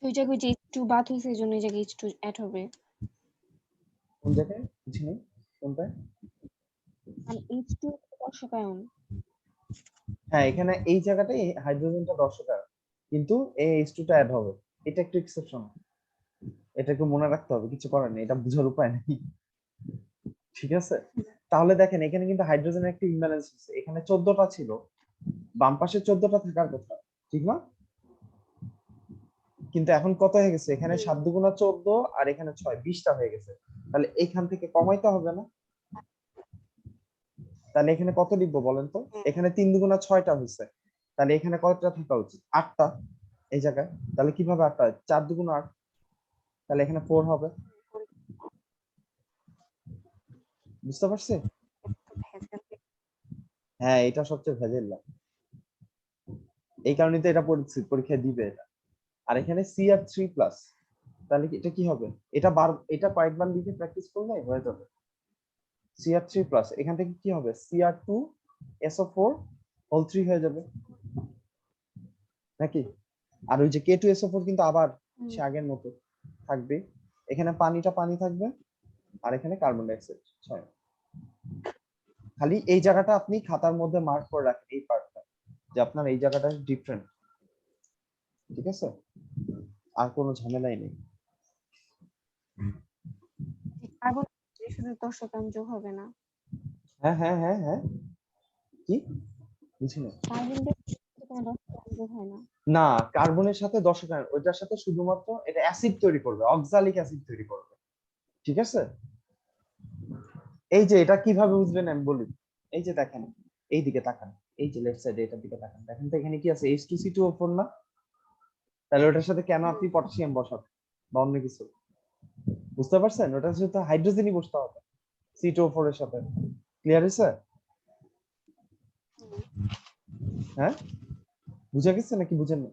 ওই জায়গায় যে H2 বাদ হয়েছে এই জন্য এই জায়গায় H2 অ্যাড হবে। কোন জায়গায় কিছু নেই, কোনটায়? আর H2 দর্শকায়ন। হ্যাঁ, এখানে এই জায়গাটাই হাইড্রোজেনটা দর্শকায়ন, কিন্তু এই H2 টা অ্যাড হবে। এটা একটু এক্সেপশন, এটা একটু মনে রাখতে হবে, কিছু করার নেই, এটা বুঝার উপায় নেই। ঠিক আছে, তাহলে দেখেন এখানে কিন্তু হাইড্রোজেনের একটা ইমব্যালেন্স আছে। এখানে 14টা ছিল, বাম পাশে 14টা থাকার কথা, ঠিক না? কিন্তু এখন কত হয়ে গেছে? এখানে 7 দুগুণা 14 আর এখানে 6, 20টা হয়ে গেছে। তাহলে এখান থেকে কমাইতে হবে না? তাহলে এখানে কত লিখবো বলেন তো? এখানে 3 দুগুণা 6টা হয়েছে, তাহলে এখানে কতটা থাকা উচিত? 8টা এই জায়গায়। তাহলে কিভাবে 8টা হয়? 4 দুগুণা 8, তাহলে এখানে 4 হবে। বুঝতে পারছি? হ্যাঁ, এটা সবচেয়ে ভেজাল, এই কারণে তো এটা পরীক্ষায় দিবে এটা। আর এখানে Cr3+, তাহলে এটা কি হবে? এটা কয়েকবার লিখে প্র্যাকটিস করলে হয়ে যাবে। Cr3+, এখান থেকে কি হবে? Cr2SO4 হোল 3 হয়ে যাবে নাকি? আর ওই যে K2SO4 কিন্তু আবার সে আগের মতো থাকবে। এখানে পানিটা পানি থাকবে আর এখানে কার্বন ডাই অক্সাইড 6। খালি এই জায়গাটা আপনি খাতার মধ্যে মার্ক করে রাখেন, এই পার্টটা, যে আপনার এই জায়গাটা ডিফারেন্ট। ঠিক আছে, আর কোনো ঝামেলাই নেই। কার্বন শুধু 10 গ্রাম যোগ হবে না? হ্যাঁ হ্যাঁ হ্যাঁ হ্যাঁ, কি বুঝি না? কার্বন ডাই কোনো 10 গ্রাম যোগ হয় না? না, কার্বনের সাথে দশকায়ন, ওইটার সাথে শুধুমাত্র এটা অ্যাসিড তৈরি করবে, অক্সালিক অ্যাসিড তৈরি করবে। ঠিক আছে, এই যে এটা কিভাবে বুঝবেন আমি বলি। এই যে দেখেন, এই দিকে তাকান, এই যে লেফট সাইডে এটার দিকে তাকান, দেখেন তো এখানে কি আছে, H2C2O4 না? তাহলে ওটার সাথে কেন আপনি পটাশিয়াম বসাবেন বা অন্য কিছু? বুঝতে পারছেন? ওটার সাথে হাইড্রোজেনই বসতে হবে C2O4 এর সাথে। ক্লিয়ার হয়েছে? হ্যাঁ, বুঝা গেছে নাকি বুঝেন না?